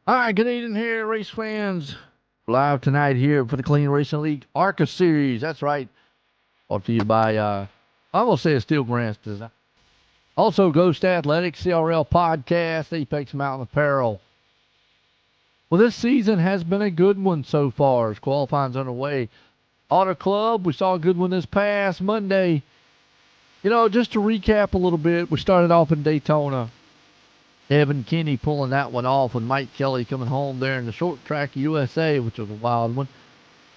All right, good evening here, race fans. Live tonight here for the Clean Racing League ARCA Series. That's right. Brought to you by, I will say, Steel Grants Design. Also, Ghost Athletics, CRL Podcast, Apex Mountain Apparel. Well, this season has been a good one so far as qualifying's underway. Auto Club, we saw a good one this past Monday. You know, just to recap a little bit, we started off in Daytona. Evan Kinney pulling that one off with Mike Kelly coming home there in the short track USA, which was a wild one.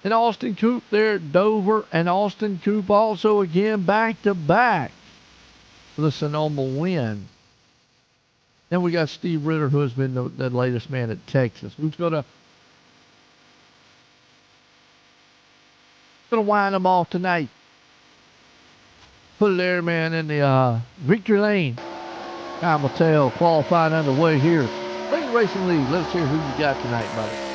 And Austin Coop there at Dover, and Austin Coop also again back to back for the Sonoma win. Then we got Steve Ritter, who has been the latest man at Texas. Who's gonna wind them off tonight? Put it there, man, in the victory lane. Time will tell. Qualifying underway here. Clean Racing League. Let's hear who you got tonight, buddy.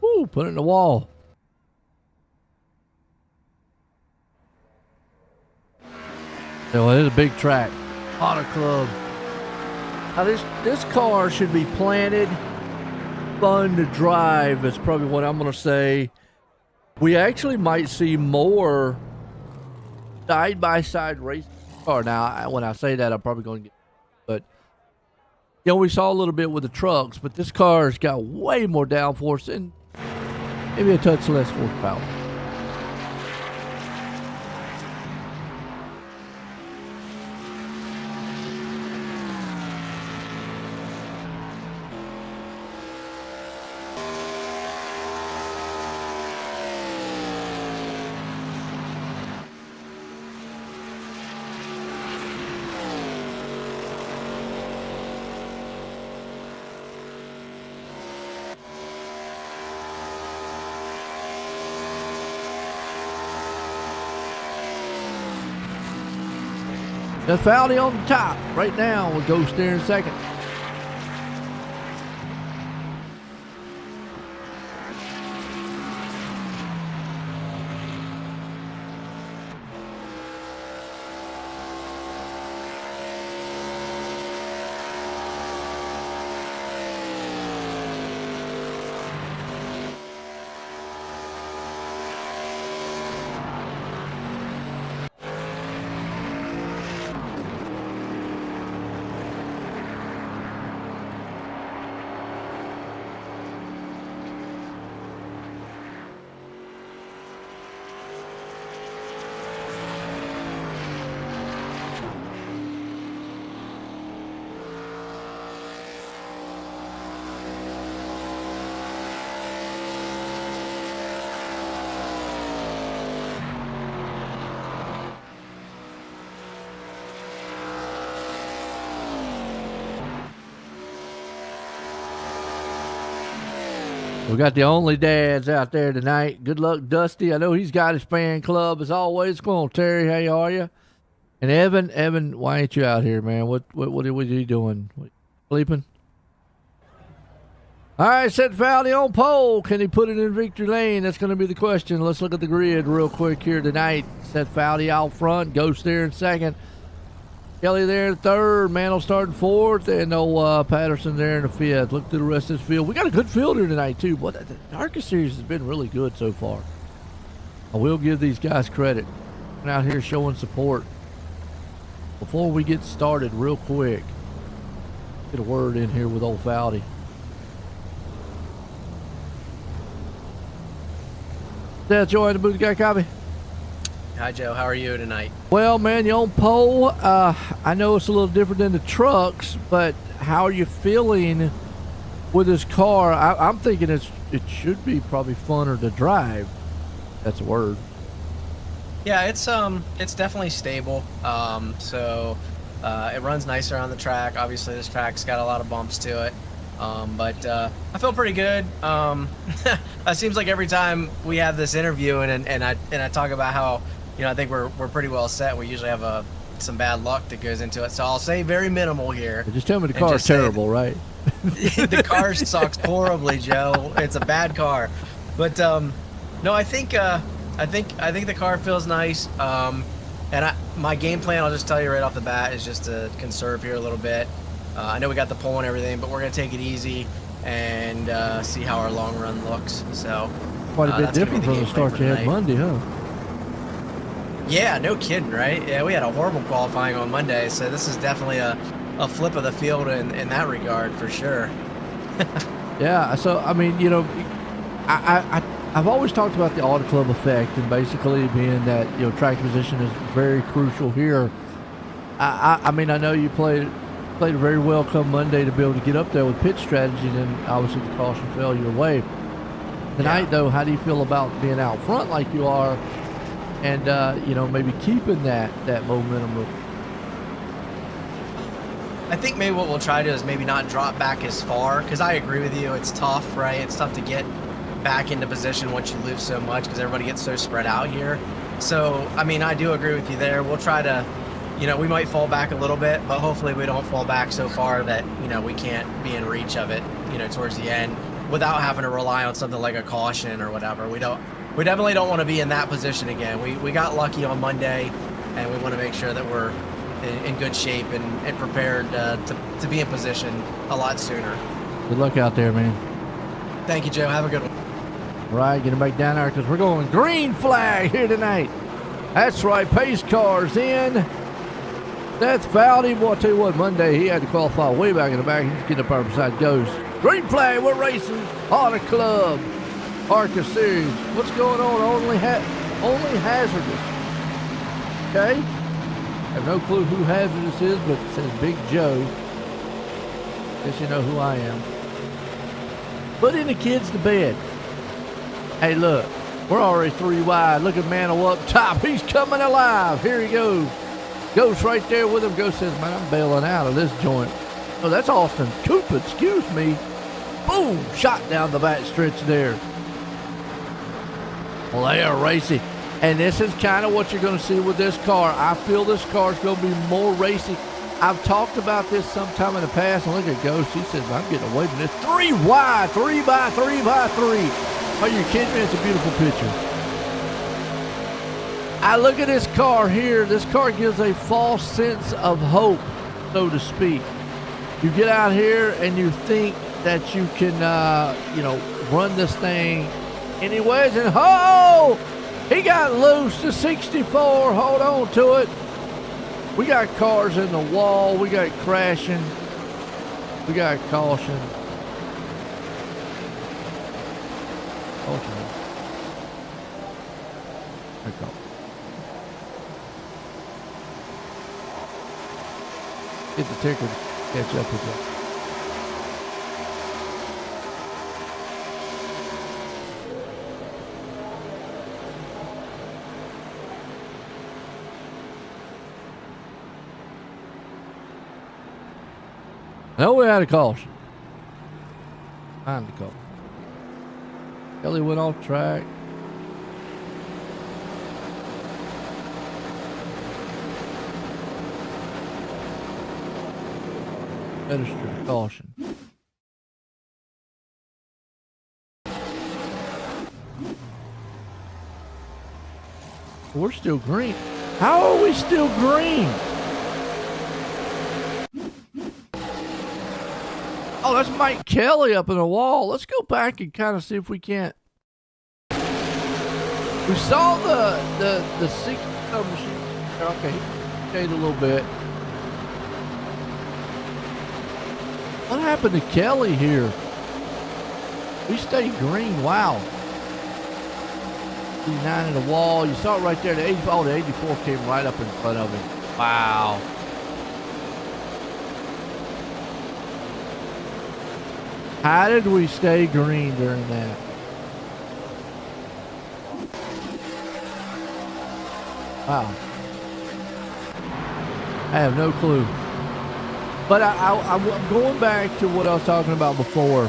Woo, put it in the wall. Well, it is a big track. Auto Club. Now this car should be planted, fun to drive. Is probably what I'm going to say. We actually might see more side-by-side racing car. Now, when I say that, I'm probably going to get, but we saw a little bit with the trucks, but this car's got way more downforce and maybe a touch less horsepower. The Fowley on the top right now with Ghost there in second. We got the only dads out there tonight. Good luck, Dusty. I know he's got his fan club as always. Come on, Terry. How are you? And Evan, why ain't you out here, man? What are you doing? Sleeping? All right, Seth Fowley on pole. Can he put it in victory lane? That's going to be the question. Let's look at the grid real quick here tonight. Seth Fowley out front. Ghost there in second. Kelly there in third. Mantle starting fourth. And no Patterson there in the fifth. Look through the rest of this field. We got a good field here tonight, too. Boy, the ARCA Series has been really good so far. I will give these guys credit. And out here showing support. Before we get started real quick, get a word in here with old Fowley. Seth, Joy, the booth guy copy. Hi, Joe. How are you tonight? Well, man, you on pole. I know it's a little different than the trucks, but how are you feeling with this car? I'm thinking it should be probably funner to drive. That's a word. Yeah, it's definitely stable. So it runs nicer on the track. Obviously, this track's got a lot of bumps to it. But I feel pretty good. It seems like every time we have this interview and I talk about how, you know, I think we're pretty well set. We usually have some bad luck that goes into it. So I'll say very minimal here. Just tell me the car's terrible, right? The car sucks horribly, Joe. It's a bad car. But no, I think the car feels nice. And my game plan, I'll just tell you right off the bat, is just to conserve here a little bit. I know we got the pole and everything, but we're going to take it easy and see how our long run looks. So quite a bit different from the start you had Monday, huh? Yeah, no kidding, right? Yeah, we had a horrible qualifying on Monday, so this is definitely a flip of the field in that regard for sure. Yeah, so I mean, you know, I've always talked about the Auto Club effect, and basically being that, you know, track position is very crucial here. I mean, I know you played very well come Monday to be able to get up there with pit strategy, and then obviously the caution fell your way. Tonight, though, how do you feel about being out front like you are, and you know, maybe keeping that momentum? I think maybe what we'll try to do is maybe not drop back as far, because I agree with you. It's tough, right? It's tough to get back into position once you lose so much, because everybody gets so spread out here. So, I mean, I do agree with you there. We'll try to, you know, we might fall back a little bit, but hopefully we don't fall back so far that, you know, we can't be in reach of it, you know, towards the end without having to rely on something like a caution or whatever. We definitely don't want to be in that position again. We got lucky on Monday, and we want to make sure that we're in good shape and prepared to be in position a lot sooner. Good luck out there, man. Thank you, Joe. Have a good one. Right, getting back down there because we're going green flag here tonight. That's right, pace cars in. That's Fowley. Boy, I'll tell you what, Monday he had to qualify way back in the back. He's getting up there beside Ghost. Green flag, we're racing. Auto Club, ARCA Series. What's going on? Only hazardous. Okay? I have no clue who hazardous is, but it says Big Joe. Guess you know who I am. Putting the kids to bed. Hey, look, we're already 3 wide. Look at Mantle up top. He's coming alive. Here he goes. Ghost right there with him. Ghost says, man, I'm bailing out of this joint. Oh, that's Austin Cooper. Excuse me. Boom. Shot down the back stretch there. Well, they are racy. And this is kind of what you're going to see with this car. I feel this car is going to be more racy. I've talked about this sometime in the past. And look at Ghost. He says, I'm getting away from this. 3 wide. 3 by 3 by 3. Are you kidding me? It's a beautiful picture. I look at this car here. This car gives a false sense of hope, so to speak. You get out here and you think that you can, you know, run this thing anyways. And he got loose to 64. Hold on to it. We got cars in the wall. We got crashing. We got caution. Get the ticker to catch up with you. No, we had a caution. Time to call. Kelly went off track. Pedestrian caution. We're still green. How are we still green? Oh, that's Mike Kelly up in the wall. Let's go back and kind of see if we can't. We saw the 6 machine. Okay, stayed a little bit. What happened to Kelly here? We stayed green. Wow. 89 in the wall. You saw it right there. The 84 came right up in front of him. Wow. How did we stay green during that? Wow. I have no clue. But I'm going back to what I was talking about before.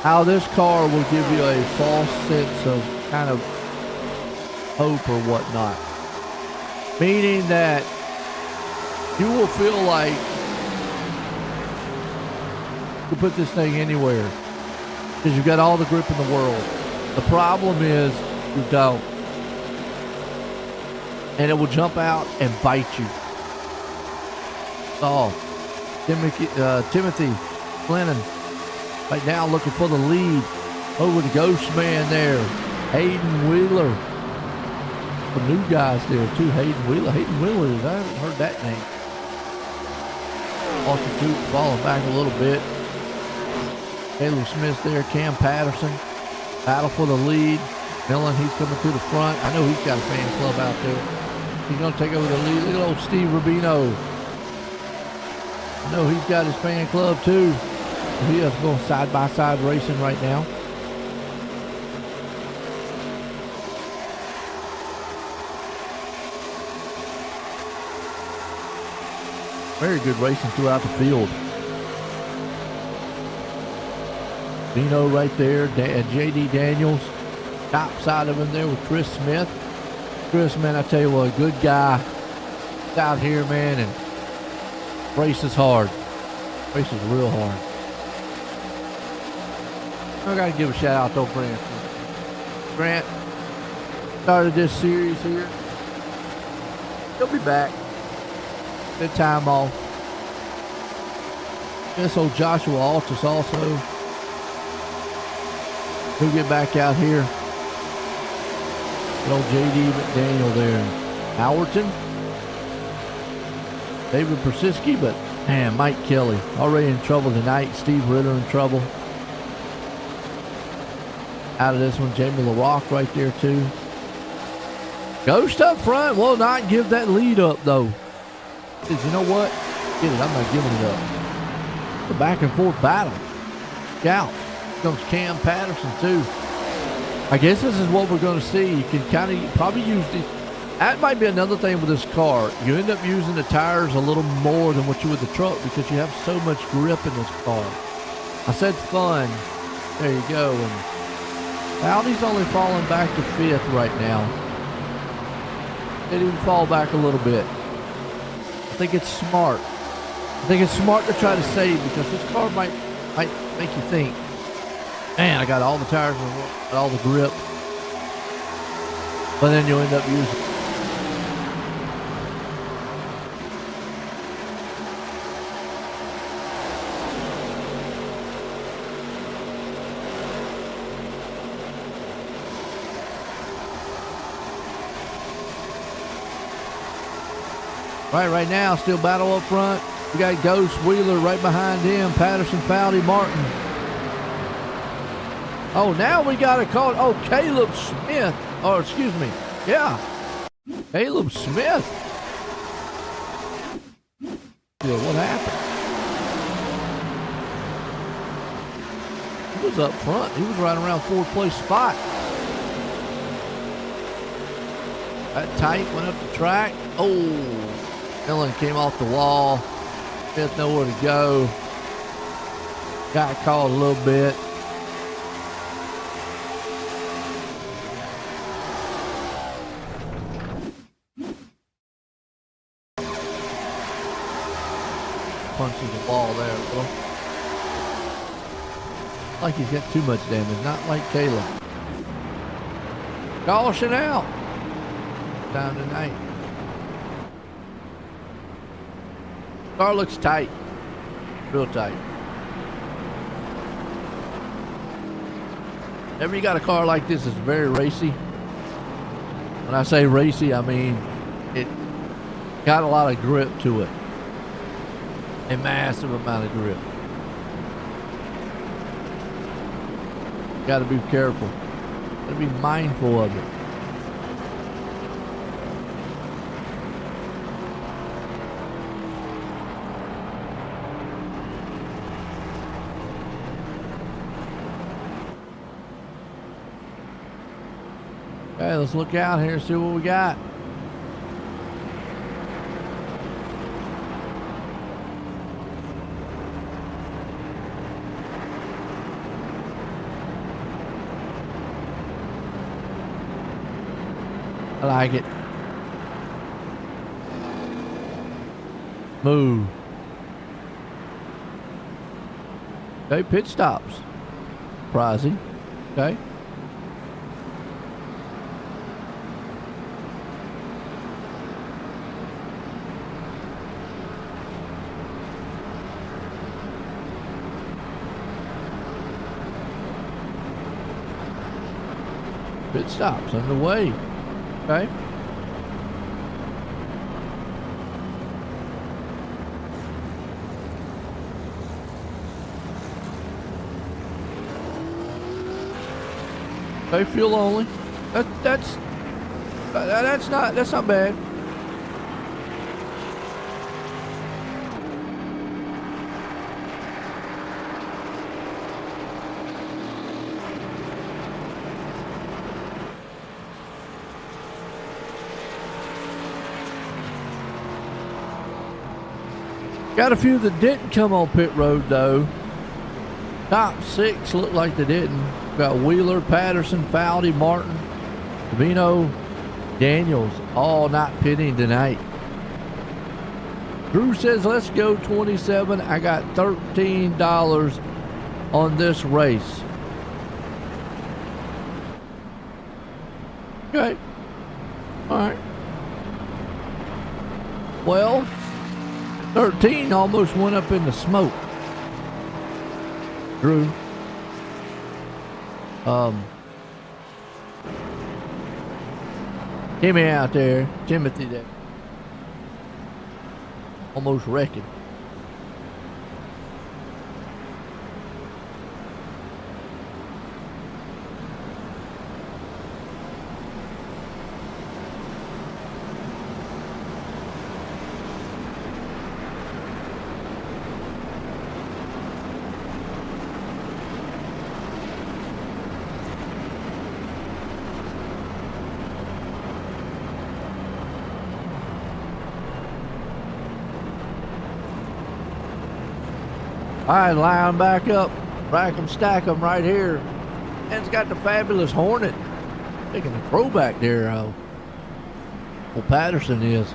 How this car will give you a false sense of kind of hope or whatnot. Meaning that you will feel like you put this thing anywhere because you've got all the grip in the world. The problem is you don't. And it will jump out and bite you. Oh, Timothy Glennon right now looking for the lead over the Ghost Man there. Hayden Wheeler. Some new guys there too. Hayden Wheeler. I haven't heard that name. Austin Coop falling back a little bit. Caleb Smith there. Cam Patterson. Battle for the lead. Millen, he's coming to the front. I know he's got a fan club out there. He's going to take over the lead. Look at old Steve Rubino. I know he's got his fan club too. He is going side-by-side racing right now. Very good racing throughout the field. Dino right there. J.D. Daniels. Top side of him there with Chris Smith. Chris, man, I tell you what, a good guy. He's out here, man, and races hard. Races real hard. I got to give a shout out to Grant. Grant started this series here. He'll be back. Good time off. This old Joshua Altus also. He'll get back out here. Good old J.D. McDaniel there. Howerton. David Persiski, but man, Mike Kelly already in trouble tonight. Steve Ritter in trouble. Out of this one, Jamie LaRock right there too. Ghost up front will not give that lead up though. Says, you know what? Get it, I'm not giving it up. The back and forth battle. Out comes Cam Patterson too. I guess this is what we're going to see. You can kind of probably use the. That might be another thing with this car. You end up using the tires a little more than what you would the truck because you have so much grip in this car. I said fun. There you go. And Audi's only falling back to 5th right now. They didn't fall back a little bit. I think it's smart. I think it's smart to try to save because this car might make you think, man, I got all the tires and all the grip. But then you'll end up using. Right now, still battle up front. We got Ghost Wheeler right behind him. Patterson, Fowdy, Martin. Oh, now we got a call. Oh, Caleb Smith. Or excuse me. Yeah. Caleb Smith. Yeah, what happened? He was up front. He was right around 4th place spot. That tight went up the track. Oh. Millen came off the wall. Smith nowhere to go. Got caught a little bit. punches the wall there a little. Like he's got too much damage, not like Caleb. Caution out. Time tonight. Car looks tight. Real tight. Whenever you got a car like this, it's very racy. When I say racy, I mean it got a lot of grip to it. A massive amount of grip. Got to be careful. Got to be mindful of it. Okay, let's look out here and see what we got. I like it. Move. Okay, pit stops. Surprising. Okay. Pit stops underway. Okay. Okay, fuel only. That's not bad. Got a few that didn't come on pit road though. Top 6 looked like they didn't. Got Wheeler, Patterson, Fowdy, Martin, Davino, Daniels, all not pitting tonight. Drew says, let's go 27. I got $13 on this race. Okay. All right. Well, 13 almost went up in the smoke. Drew. Timmy out there. Timothy there. Almost wrecking. All right, line back up. Rack them, stack them right here. And it's got the fabulous Hornet. Taking a throwback there. Old Patterson is.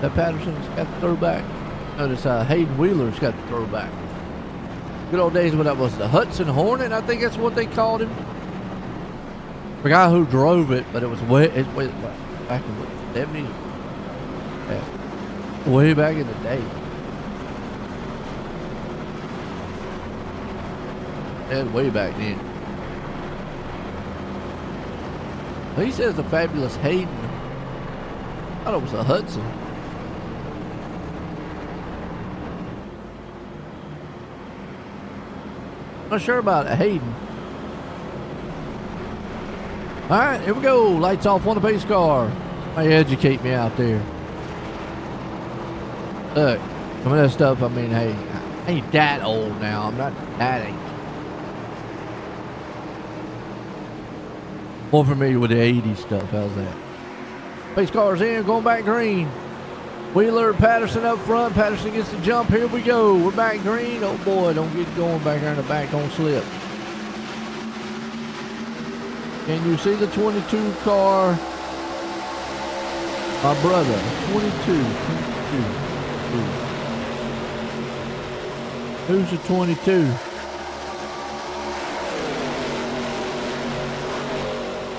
That Patterson's got the throwback. Notice Hayden Wheeler's got the throwback. Good old days when that was the Hudson Hornet. I think that's what they called him. Forgot who drove it, but it was way back in the 70s. Yeah. Way back in the day. And way back then. He says the fabulous Hayden. I thought it was a Hudson. Not sure about it, Hayden. All right, here we go. Lights off on the pace car. Somebody educate me out there. Look, some of that stuff, I mean, hey, I ain't that old now. I'm not that ancient. More familiar with the 80s stuff. How's that? Pace car's in, going back green. Wheeler, Patterson up front. Patterson gets the jump. Here we go. We're back green. Oh boy, don't get going back there in the back. Don't slip. Can you see the 22 car? My brother, 22. Who's the 22?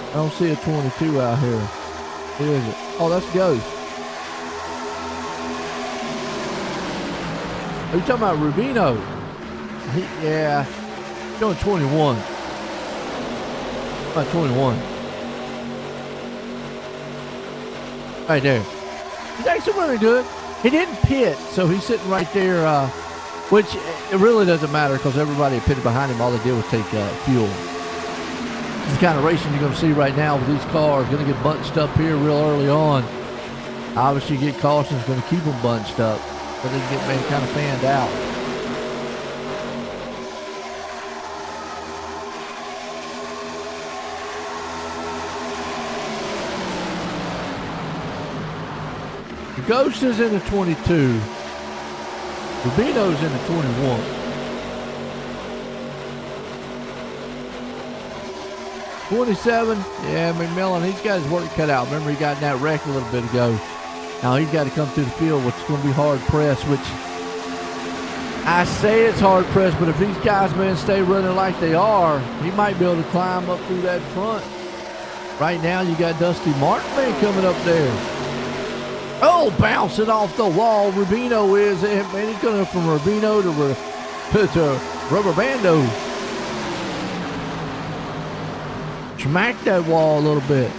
I don't see a 22 out here. Who is it? Oh, that's Ghost. Are you talking about Rubino? Yeah. Going 21. About 21. Right there. He's actually running good. He didn't pit, so he's sitting right there, which it really doesn't matter because everybody pitted behind him. All they did was take fuel. This is the kind of racing you're going to see right now with these cars. Going to get bunched up here real early on. Obviously, get cautions, going to keep them bunched up, but they get kind of fanned out. The Ghost is in the 22. Rubino's in the 21. '27, yeah, McMillan, he's got his work cut out. Remember, he got in that wreck a little bit ago. Now he's got to come through the field, which is going to be hard pressed, which I say it's hard pressed, but if these guys, man, stay running like they are, he might be able to climb up through that front. Right now, you got Dusty Martin, man, coming up there. Oh, bouncing off the wall. Rubino is, man, he's going from Rubino to Rubber Bando. Smack that wall a little bit.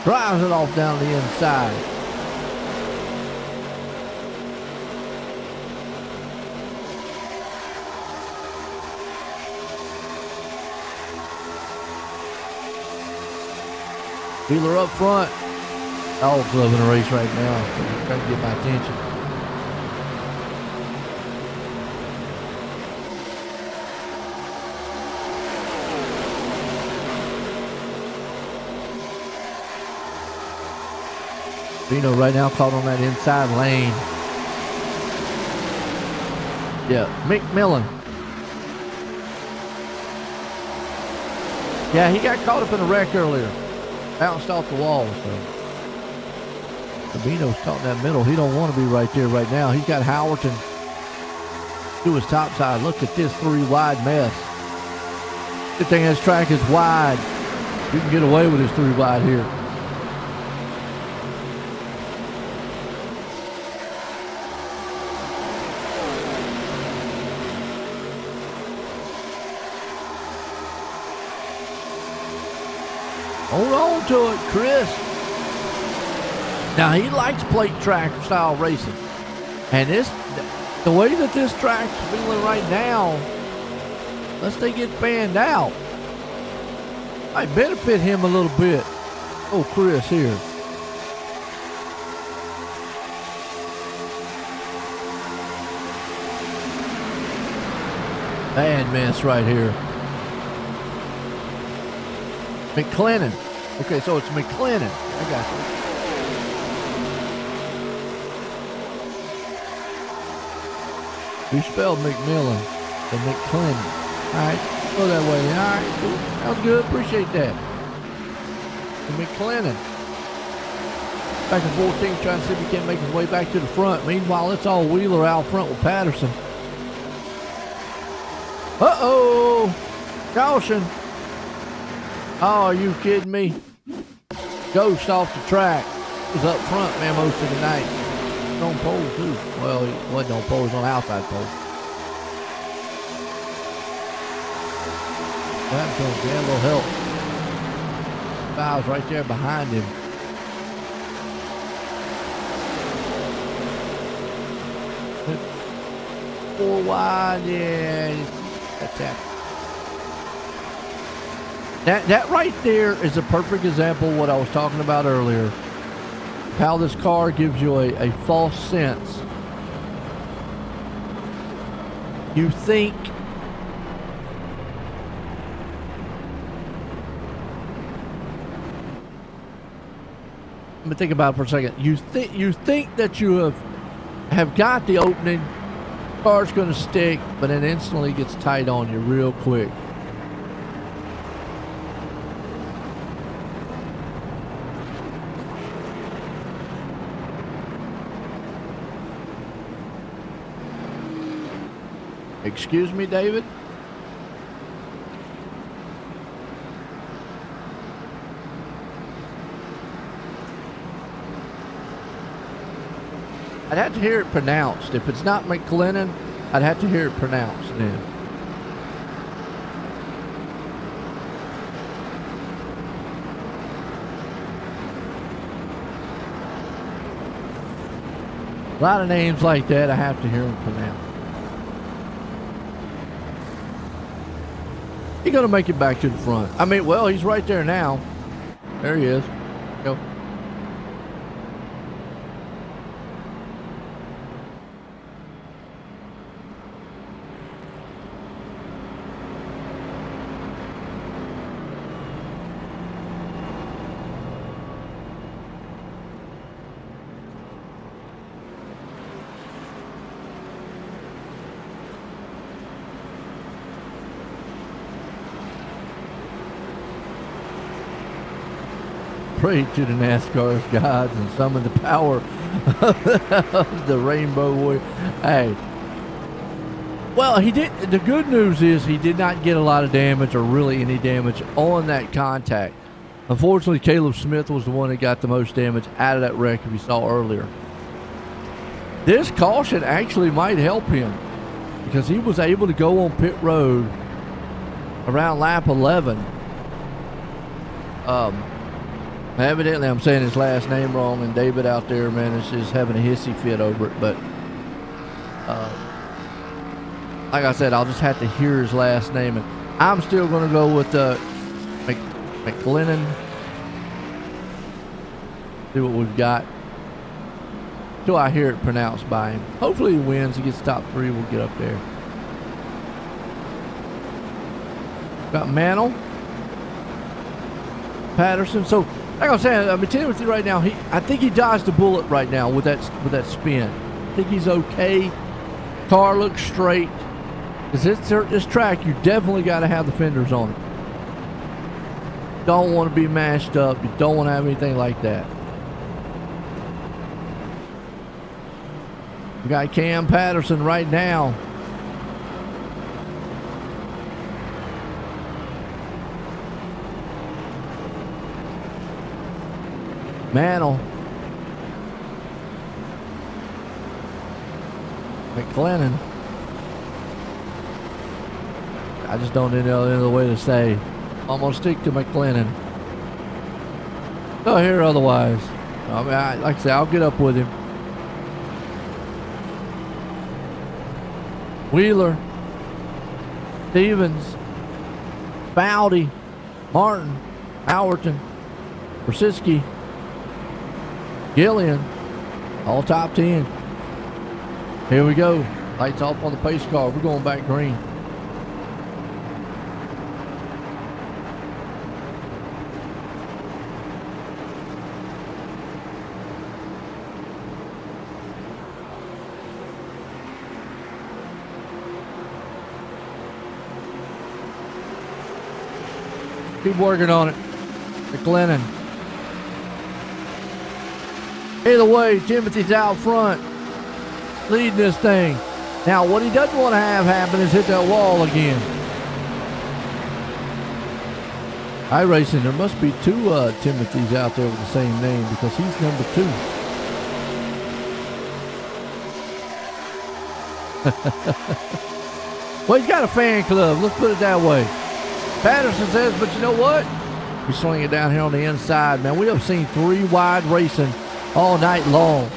Drives it off down the inside. Wheeler up front. Dog's loving the race right now. He's trying to get my attention. Vino right now caught on that inside lane. Yeah, McMillan. Yeah, he got caught up in a wreck earlier. Bounced off the wall, so. Vino's caught in that middle. He don't want to be right there right now. He's got Howerton to his top side. Look at this three wide mess. Good thing this track is wide. You can get away with this three wide here. Hold on to it, Chris. Now, he likes plate track style racing. And the way that this track's feeling right now, unless they get fanned out, might benefit him a little bit. Oh, Chris here. Bad mess right here. McLennan. Okay, so it's McLennan. I got you. You spelled McMillan and McLennan. All right, go that way. All right, cool. Sounds good. Appreciate that. And McLennan. Back in 14, trying to see if he can't make his way back to the front. Meanwhile, it's all Wheeler out front with Patterson. Uh-oh. Caution. Oh, are you kidding me? Ghost off the track. He was up front, man, most of the night. On pole, too. Well, he wasn't on pole. He was on the outside pole. That's going to get a little help. Bow's right there behind him. Four wide, yeah. That's that. That right there is a perfect example of what I was talking about earlier. How this car gives you a false sense. You think let me think about it for a second. You think that you have got the opening, car's going to stick, but then instantly gets tight on you real quick. Excuse me, David? I'd have to hear it pronounced. If it's not McLennan, I'd have to hear it pronounced then. A lot of names like that, I have to hear them pronounced. He's going to make it back to the front. I mean, well, he's right there now. There he is. Go. Pray to the NASCAR's gods and summon the power of the Rainbow Warrior. Hey. Well, he did. The good news is he did not get a lot of damage or really any damage on that contact. Unfortunately, Caleb Smith was the one that got the most damage out of that wreck, if you saw earlier. This caution actually might help him because he was able to go on pit road around lap 11. Evidently, I'm saying his last name wrong, and David out there, man, is just having a hissy fit over it. But like I said, I'll just have to hear his last name, and I'm still going to go with McLennan. See what we've got till I hear it pronounced by him. Hopefully, he wins. He gets top 3. We'll get up there. Got Mantle, Patterson. So. Like I'm saying, I mean, Timothy right now, I think he dodged a bullet right now with that spin. I think he's okay. Car looks straight. Because this track, you definitely got to have the fenders on it. Don't want to be mashed up. You don't want to have anything like that. We got Cam Patterson right now. Mantle. McLennan. I just don't know any other way to say. I'm going to stick to McLennan. Don't hear otherwise. I mean, like I say, I'll get up with him. Wheeler. Stevens. Bowdy. Martin. Howerton. Brzezinski. Gillian, all top 10. Here we go. Lights off on the pace car. We're going back green. Keep working on it. McLennan. Either way, Timothy's out front, leading this thing. Now, what he doesn't want to have happen is hit that wall again. iRacing, there must be 2 Timothys out there with the same name because he's number 2. Well, he's got a fan club. Let's put it that way. Patterson says, but you know what? We swing it down here on the inside, man. We have seen 3 wide racing all night long.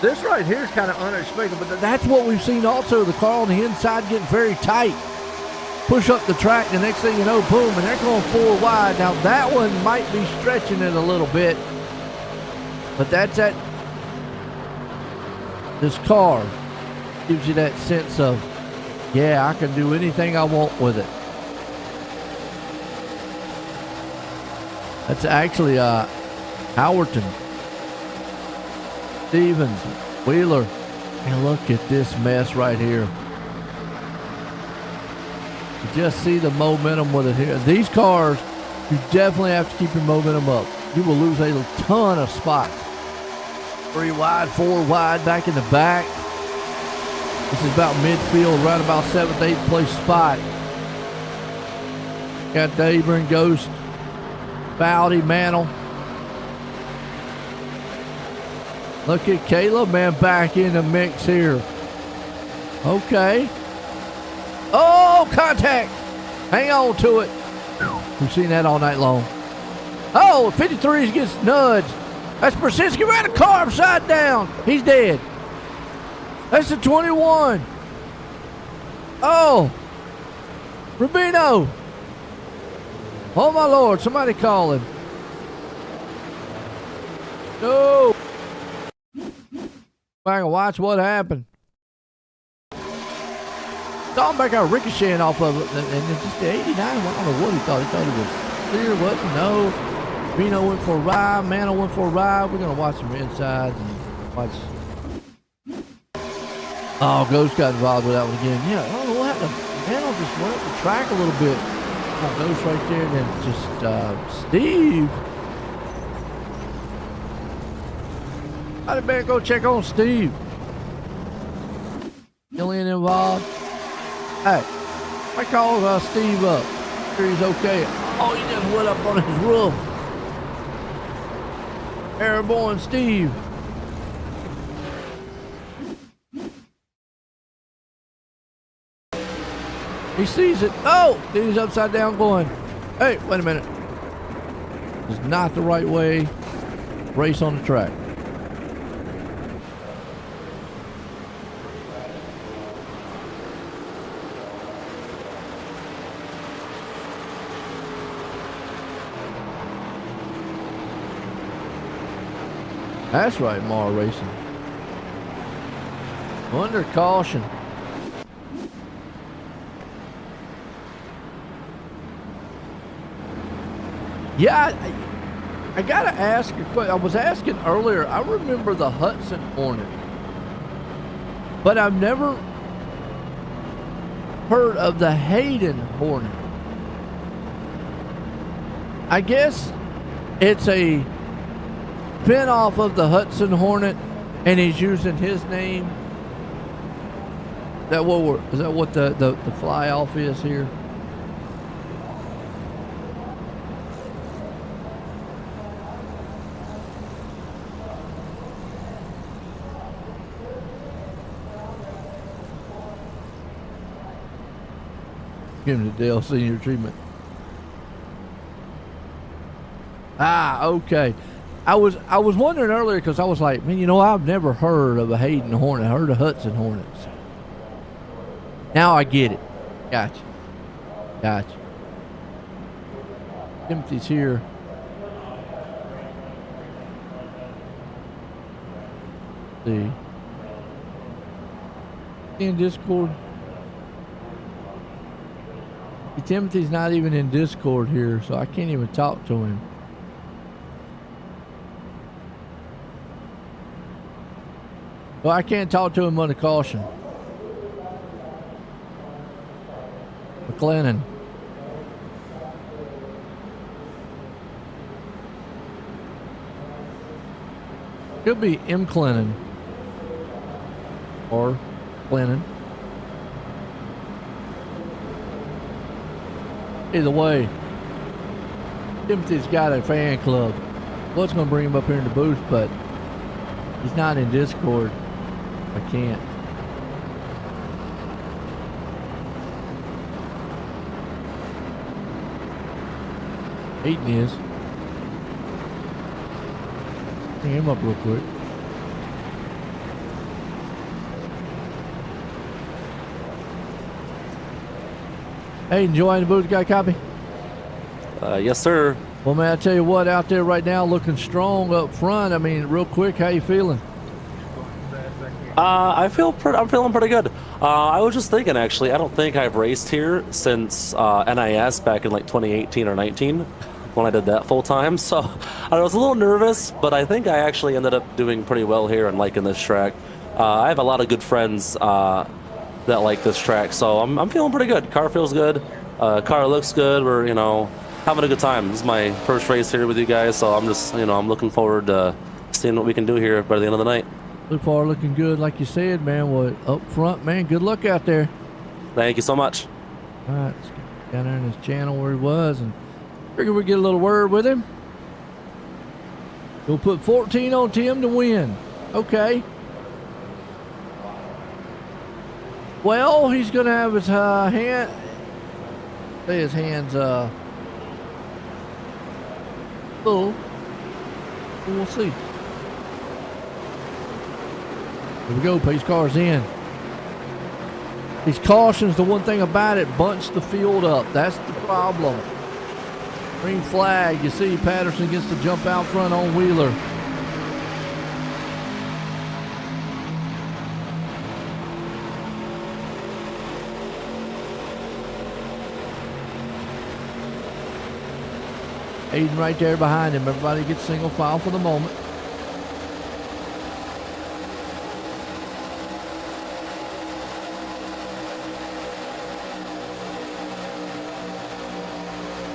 This right here is kind of unexpected, but that's what we've seen also. The car on the inside getting very tight. Push up the track, the next thing you know, boom, and they're going 4 wide. Now that one might be stretching it a little bit, but that's at this car. Gives you that sense of, yeah, I can do anything I want with it. That's actually Howerton, Stevens, Wheeler, and look at this mess right here. You just see the momentum with it here. These cars, you definitely have to keep your momentum up. You will lose a ton of spots. 3 wide, 4 wide, back in the back. This is about midfield, right about 7th, 8th place spot. Got Daber and Ghost, Bowdy, Mantle. Look at Caleb, man, back in the mix here. Okay. Oh, contact. Hang on to it. We've seen that all night long. Oh, 53 gets nudged. That's Brzezinski, ran a car upside down. He's dead. That's the 21. Oh. Rubino. Oh, my Lord. Somebody calling. No. Back and watch what happened. Saw him back out ricocheting off of it, and it's just the 89. I don't know what he thought. He thought he was clear, wasn't? No. Reno went for a ride. Mano went for a ride. We're gonna watch some insides and watch. Oh, Ghost got involved with that one again. Yeah, I don't know what happened. Mano just went up the track a little bit. Oh, Ghost right there, and then just Steve. I'd better go check on Steve. Killian involved. Hey, I called Steve up. Sure he's okay. Oh, he just went up on his roof. Airborne Steve. He sees it. Oh, then he's upside down going, hey, wait a minute. It's not the right way. Race on the track. That's right, Mar Racing. Under caution. Yeah, I gotta ask a question. I was asking earlier, I remember the Hudson Hornet, but I've never heard of the Hayden Hornet. I guess it's a spin-off of the Hudson Hornet, and he's using his name. Is that what the fly off is here? Give him the Dale Senior treatment. Ah, okay. I was wondering earlier because I was like, man, you know, I've never heard of a Hayden Hornet. I heard of Hudson Hornets. Now I get it. Gotcha. Timothy's here. Let's see. In Discord. Timothy's not even in Discord here, so I can't even talk to him. Well, I can't talk to him under caution. McLennan. Could be M. Clennan. Or Clennan. Either way, Timothy's got a fan club. Was going to bring him up here in the booth, but he's not in Discord. I can't. Hayden is. Bring him up real quick. Hey, enjoying the booth? Got a copy? Yes, sir. Well, man, I tell you what, out there right now, looking strong up front. I mean, real quick, how you feeling? I'm feeling pretty good. I was just thinking, actually, I don't think I've raced here since NIS back in like 2018 or 19 when I did that full time. So I was a little nervous, but I think I actually ended up doing pretty well here and liking this track. I have a lot of good friends that like this track, so I'm feeling pretty good. Car feels good. Car looks good. We're, you know, having a good time. This is my first race here with you guys, so I'm just, you know, I'm looking forward to seeing what we can do here by the end of the night. So far looking good, like you said, man. Well, up front, man, good luck out there. Thank you so much. All right, let's get down there in his channel where he was, and figure we get a little word with him. We'll put 14 on Tim to win. Okay. Well, he's going to have his hand. Say his hands full. We'll see. Here we go. Pace car's in. These cautions, the one thing about it, bunch the field up. That's the problem. Green flag. You see Patterson gets to jump out front on Wheeler. Aiden right there behind him. Everybody gets single file for the moment.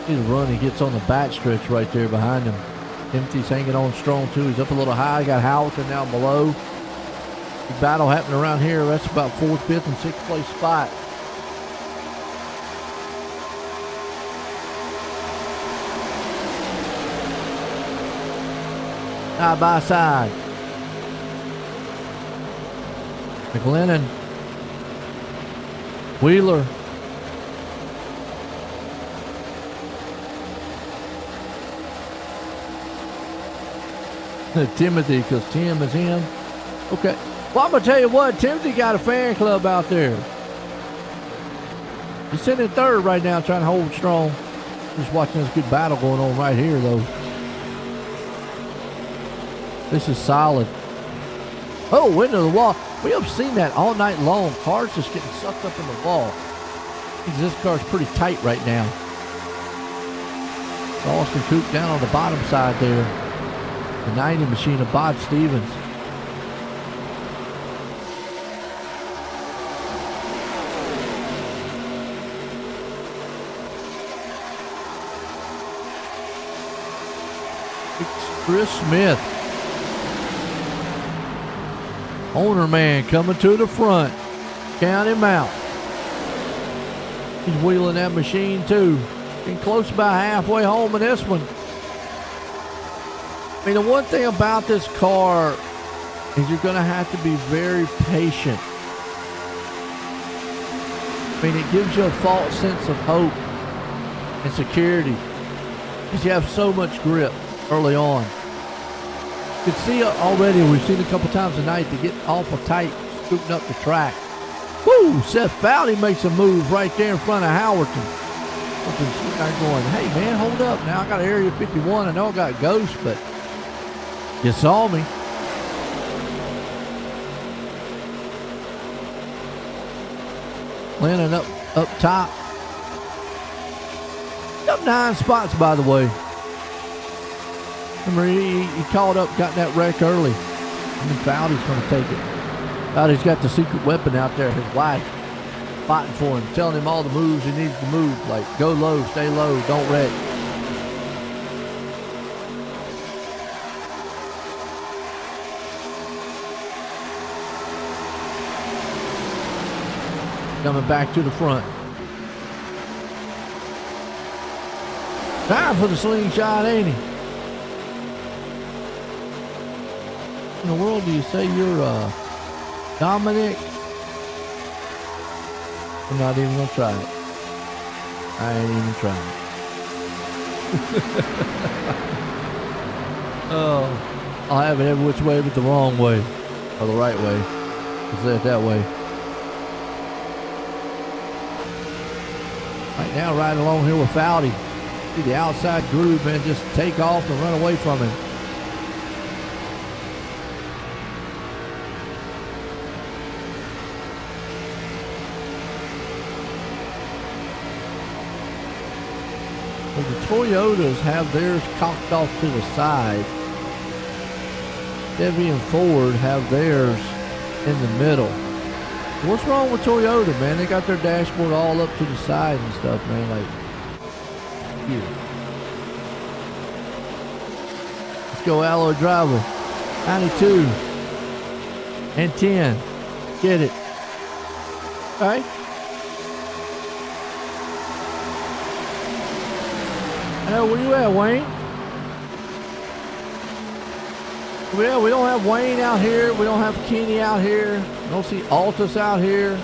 See the run he gets on the back stretch right there behind him. Timothy's hanging on strong too. He's up a little high. Got Hamilton down below. Big battle happening around here. That's about 4th, 5th, and 6th place spot. Side by side. McLennan. Wheeler. Timothy, because Tim is him. Okay. Well, I'm going to tell you what. Timothy got a fan club out there. He's sitting in 3rd right now trying to hold strong. Just watching this good battle going on right here, though. This is solid. Oh, into the wall. We have seen that all night long. Cars just getting sucked up in the wall. This car's pretty tight right now. Austin Coop down on the bottom side there. The 90 machine of Bob Stevens. It's Chris Smith. Owner man coming to the front. Count him out. He's wheeling that machine too. Getting close about halfway home in this one. I mean, the one thing about this car is you're going to have to be very patient. I mean, it gives you a false sense of hope and security because you have so much grip early on. You can see already, we've seen a couple times tonight, to get awful tight, scooting up the track. Woo! Seth Fowley makes a move right there in front of Howerton. I'm going, hey man, hold up. Now I got Area 51. I know I got Ghost, but you saw me. Landing up top. Up 9 spots, by the way. Remember, he called up, got that wreck early. And then Fowley's going to take it. Fowley's got the secret weapon out there, his wife, fighting for him, telling him all the moves he needs to move, like go low, stay low, don't wreck. Coming back to the front. Time for the slingshot, ain't he? In the world do you say you're Dominic? I'm not even gonna try it. I ain't even trying. Oh, I'll have it every which way but the wrong way. Or the right way. Let's say it that way. Right now, right along here with Fowley. See the outside groove, man, just take off and run away from him. Well, the Toyotas have theirs cocked off to the side. Chevy and Ford have theirs in the middle. What's wrong with Toyota, man? They got their dashboard all up to the side and stuff, man. Like, here. Let's go, Alloy Driver. 92. and 10. Get it. Okay. Where you at, Wayne? Well, we don't have Wayne out here. We don't have Kenny out here. We don't see Altus out here.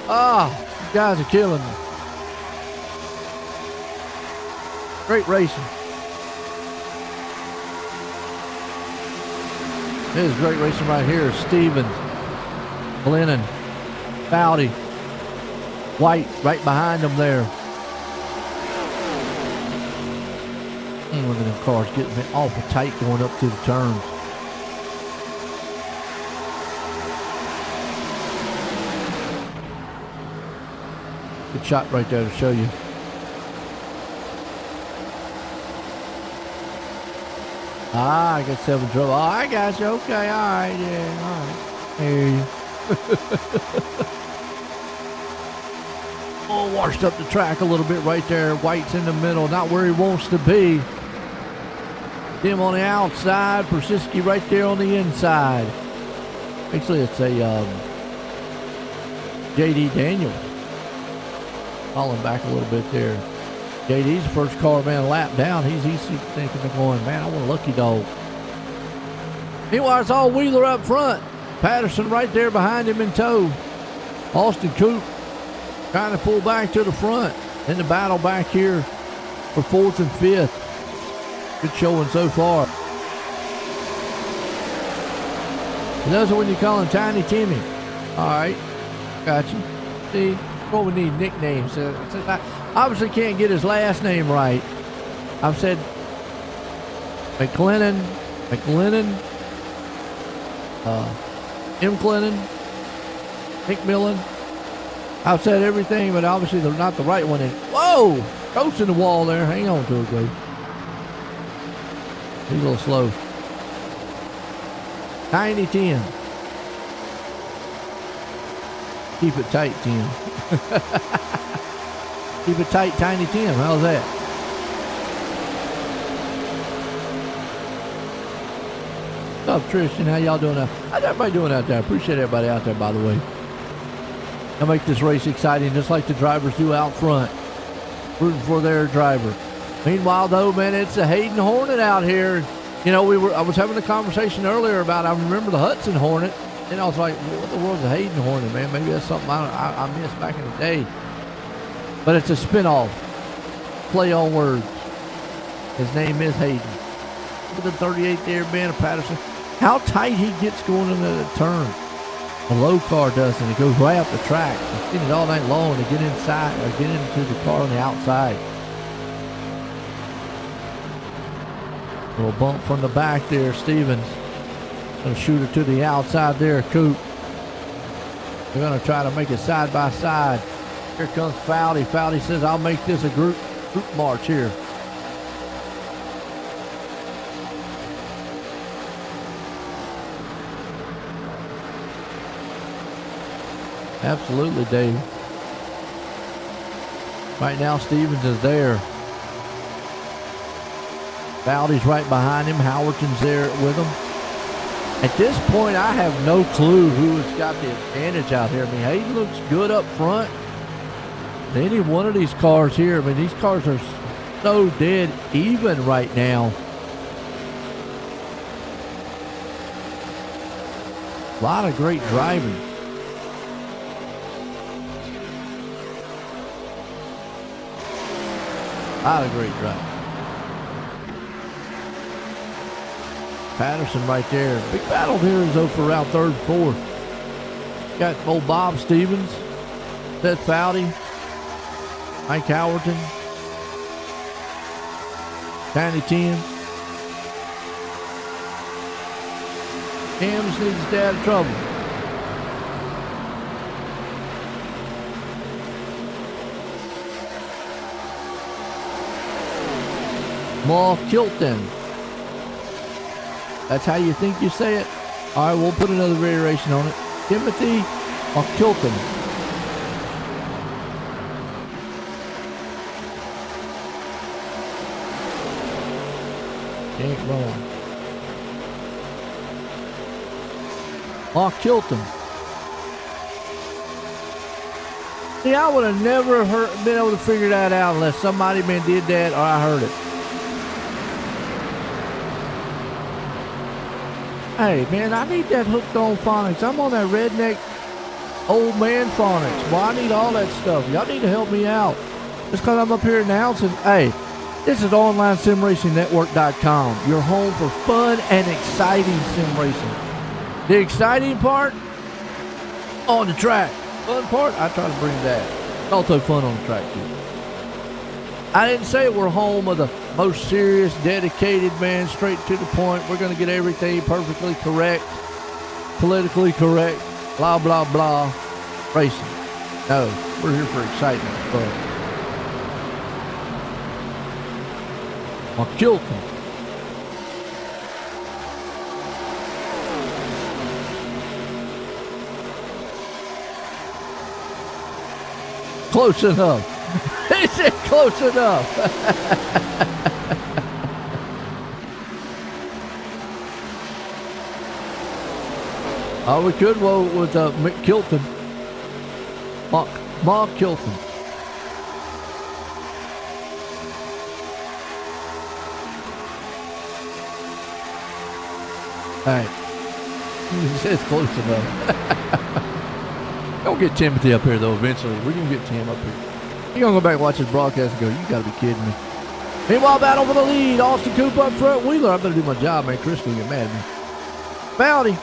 Ah, you guys are killing me. Great racing. This is great racing right here. Stevens, Glennon, Bowdy, White right behind them there. Look at them cars getting awful tight going up to the turns. Good shot right there to show you. Ah, I got 7 trouble. Oh, I got you. Okay, all right, yeah, all right. I hear you. Oh, washed up the track a little bit right there. White's in the middle, not where he wants to be. Him on the outside, Persiski right there on the inside. Actually, it's a JD Daniels. Falling back a little bit there. JD's first car, man, lap down. He's thinking of going, man, I want a lucky dog. Meanwhile, it's all Wheeler up front. Patterson right there behind him in tow. Austin Coop trying to pull back to the front. In the battle back here for 4th and 5th. Good showing so far. And those are when you call him Tiny Timmy. All right, got you. See, what we need nicknames. Since I obviously can't get his last name right, I've said McLennan, M. Clennon, McMillan. I've said everything, but obviously they're not the right one. And whoa, Coach in the wall there. Hang on to it, Coach. He's a little slow. Tiny Tim. Keep it tight, Tim. Keep it tight, Tiny Tim. How's that? What's up, Tristan? How y'all doing out? How's everybody doing out there? I appreciate everybody out there, by the way. I make this race exciting, just like the drivers do out front, rooting for their driver. Meanwhile, though, man, it's a Hayden Hornet out here. You know, I was having a conversation earlier about, I remember the Hudson Hornet, and I was like, what the world's a Hayden Hornet, man? Maybe that's something I missed back in the day. But it's a spinoff, play on words. His name is Hayden. Look at the 38 there, man, Patterson. How tight he gets going into the turn. The low car does, and it goes right up the track. I've seen it all night long to get inside or get into the car on the outside. Little bump from the back there, Stevens. Gonna shoot it to the outside there, Coop. They're gonna try to make it side by side. Here comes Fowdy. Fowdy says, I'll make this a group march here. Absolutely, Dave. Right now, Stevens is there. Fowdy's right behind him. Howerton's there with him. At this point, I have no clue who has got the advantage out here. I mean, Hayden looks good up front. Any one of these cars here, I mean, these cars are so dead even right now. A lot of great driving. A lot of great driving. Patterson right there. Big battle here is over around 3rd, 4th. Got old Bob Stevens, Seth Fowdy, Mike Howerton, Tiny Tim. Cam just needs to stay out of trouble. Maul Kilton. That's how you think you say it? All right, we'll put another variation on it. Timothy Kilton. Can't wrong. Mark Kilton. See, I would have never been able to figure that out unless somebody man did that or I heard it. Hey, man, I need that hooked on phonics. I'm on that redneck old man phonics. Well, I need all that stuff. Y'all need to help me out. Just because I'm up here announcing, hey, this is OnlineSimRacingNetwork.com, your home for fun and exciting sim racing. The exciting part, on the track. Fun part, I try to bring that. Also fun on the track, too. I didn't say we're home of the most serious, dedicated, man, straight to the point. We're going to get everything perfectly correct, politically correct, blah, blah, blah, racing. No, we're here for excitement and fun. Kilton. Close enough. He said close enough. Oh, we could roll with Kilton. Mark Kilton. All right. He says close enough. Don't get Timothy up here, though, eventually. We're going to get Tim up here. You're going to go back and watch this broadcast and go, you got to be kidding me. Meanwhile, battle for the lead. Austin Coop up front. Wheeler, I better do my job, man. Chris will get mad at me. Bowdy.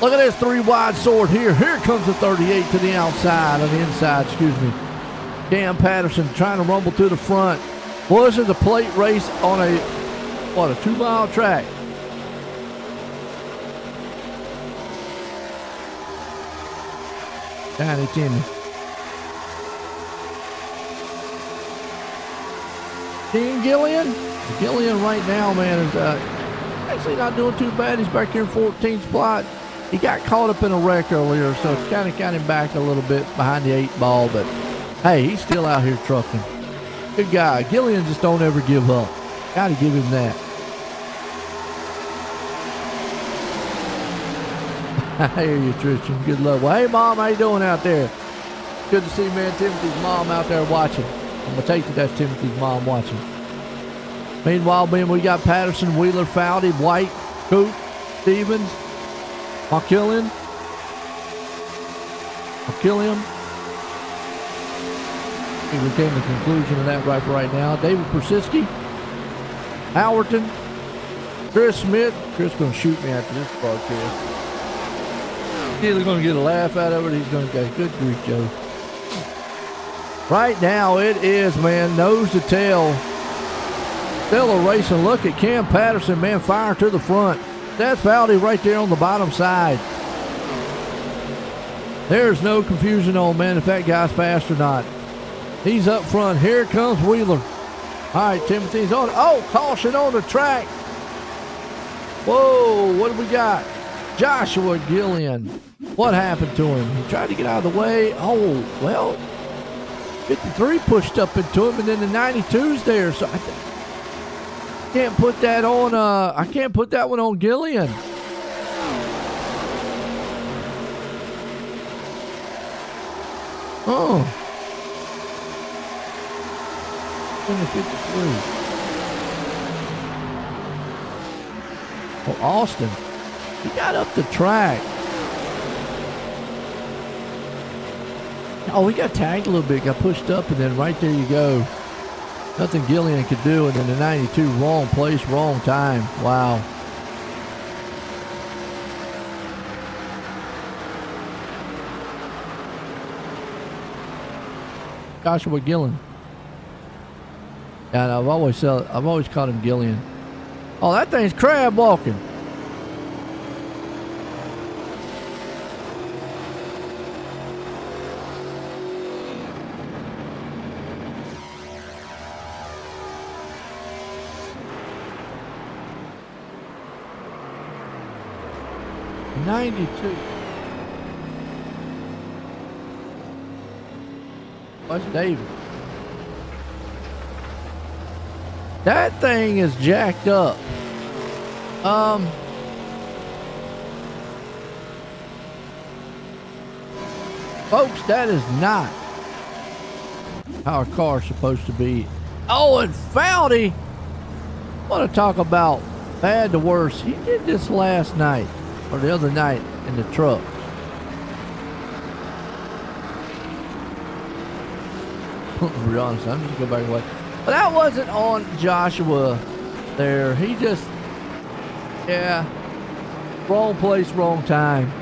Look at this 3 wide sword here. Here comes the 38 to the outside, on the inside, excuse me. Cam Patterson trying to rumble to the front. Was it a plate race on a 2-mile track? Tiny Timmy. Dean Gillian. Gillian right now, man, is actually not doing too bad. He's back here in 14th spot. He got caught up in a wreck earlier, so it's kind of got him back a little bit behind the 8 ball. But hey, he's still out here trucking. Good guy. Gillian just don't ever give up. Got to give him that. I hear you, Tristan. Good luck. Well, hey, Mom, how you doing out there? Good to see, man, Timothy's mom out there watching. I'm going to take that that's Timothy's mom watching. Meanwhile, man, we got Patterson, Wheeler, Foudy, White, Coop, Stevens, McKillian. I think we came to the conclusion of that right now. David Persiski, Howerton, Chris Smith. Chris going to shoot me after this broadcast. He's either going to get a laugh out of it, he's going to go, good grief, Joe. Right now, it is, man, nose to tail. Stellar racing. Look at Cam Patterson, man, fire to the front. That's Foudy right there on the bottom side. There's no confusion on, man, if that guy's fast or not. He's up front. Here comes Wheeler. All right, Timothy's on. Oh, caution on the track. Whoa, what do we got? Joshua Gillian. What happened to him? He tried to get out of the way. Oh, well, 53 pushed up into him, and then the 92's there. So I can't put that on. I can't put that one on Gillian. Oh. 53. Oh, Austin. He got up the track. Oh, he got tagged a little bit, got pushed up, and then right there you go. Nothing Gillian could do, and then the 92, wrong place, wrong time. Wow. Joshua Gillian. And I've always called him Gillian. Oh, that thing's crab walking. What's David? That thing is jacked up. Folks, that is not how a car's supposed to be. Oh, and Foudy, want to talk about bad to worse. He did this last night, or the other night, in the truck. To be honest, I'm just going to go back and watch. But that wasn't on Joshua there. He just, yeah, wrong place, wrong time.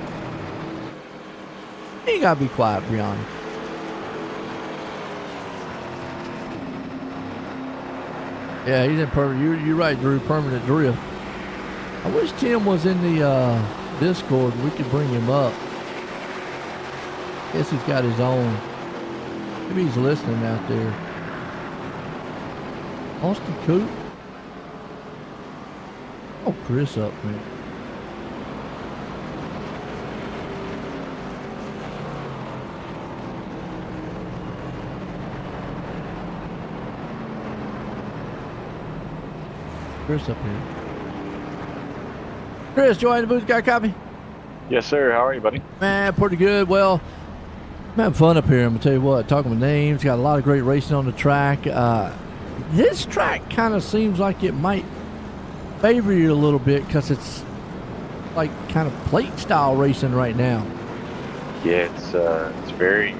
You got to be quiet, Brianna. Yeah, he's in permanent. You're right, Drew. Permanent drift. I wish Tim was in the Discord. We could bring him up. Guess he's got his own. Maybe he's listening out there. Austin Coop. Oh, Chris up, man. Chris up here. Chris, join the booth. Got a copy? Yes, sir. How are you, buddy? Man, pretty good. Well, I'm having fun up here. I'm gonna tell you what. Talking with names. Got a lot of great racing on the track. This track kind of seems like it might favor you a little bit because it's like kind of plate style racing right now. Yeah, it's very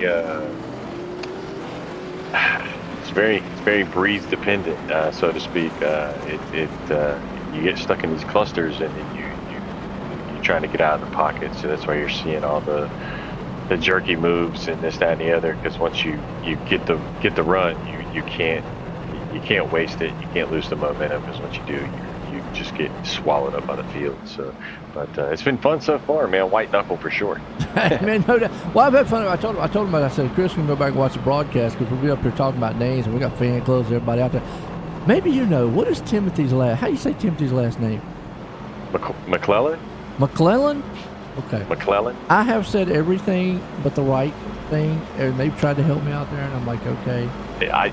it's very breeze dependent, so to speak. You get stuck in these clusters and you're trying to get out of the pocket. So that's why you're seeing all the jerky moves and this, that, and the other. Because once you get the run, you can't waste it. You can't lose the momentum. Because once you do, you just get swallowed up by the field. So, but it's been fun so far, man. White knuckle for sure. Man, no doubt. Well, I've had fun. I told him, I said, Chris, we can go back and watch the broadcast because we'll be up here talking about names and we got fan clubs, everybody out there. Maybe you know, what is Timothy's last? How do you say Timothy's last name? McClellan? McClellan? Okay. McClellan? I have said everything but the right thing, and they've tried to help me out there, and I'm like, okay. I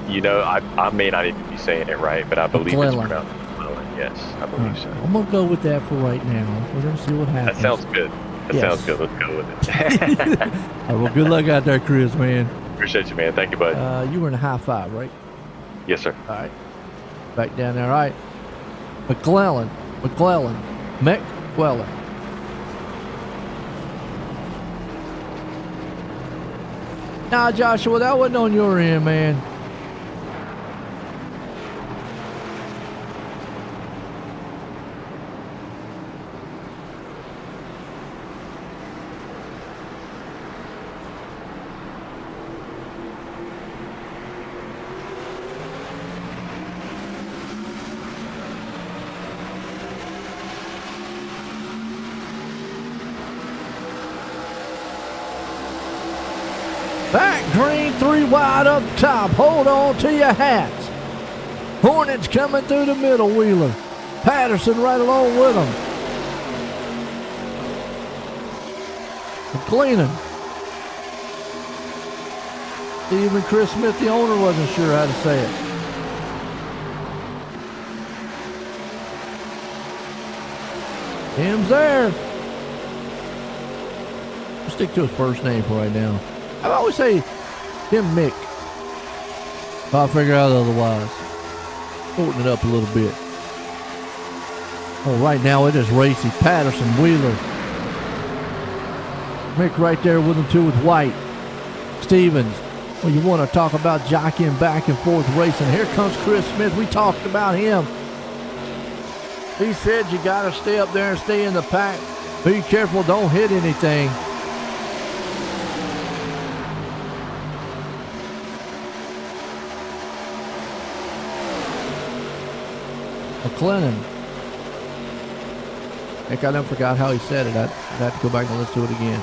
may not even be saying it right, but I believe McClellan. it's pronounced McClellan. Yes, I believe so. I'm going to go with that for right now. We're going to see what happens. That sounds good. Yes. Sounds good. Let's go with it. All right, well, good luck out there, Chris, man. Appreciate you, man. Thank you, bud. You were in a high five, right? Yes, sir. All right. Back down there. All right. McClellan. Nah, Joshua, that wasn't on your end, man. Back green, 3 wide up top. Hold on to your hats. Hornets coming through the middle, Wheeler. Patterson right along with them. McLean. Even Chris Smith, the owner, wasn't sure how to say it. Tim's there. I'll stick to his first name for right now. I always say Tim Mick. If I figure out otherwise. Shorten it up a little bit. Oh, right now it is Racy, Patterson, Wheeler. Mick right there with him too with White. Stevens. Well, you want to talk about jockeying back and forth racing. Here comes Chris Smith. We talked about him. He said you got to stay up there and stay in the pack. Be careful, don't hit anything. McLennan. Heck, I done forgot how he said it. I'd have to go back and listen to it again.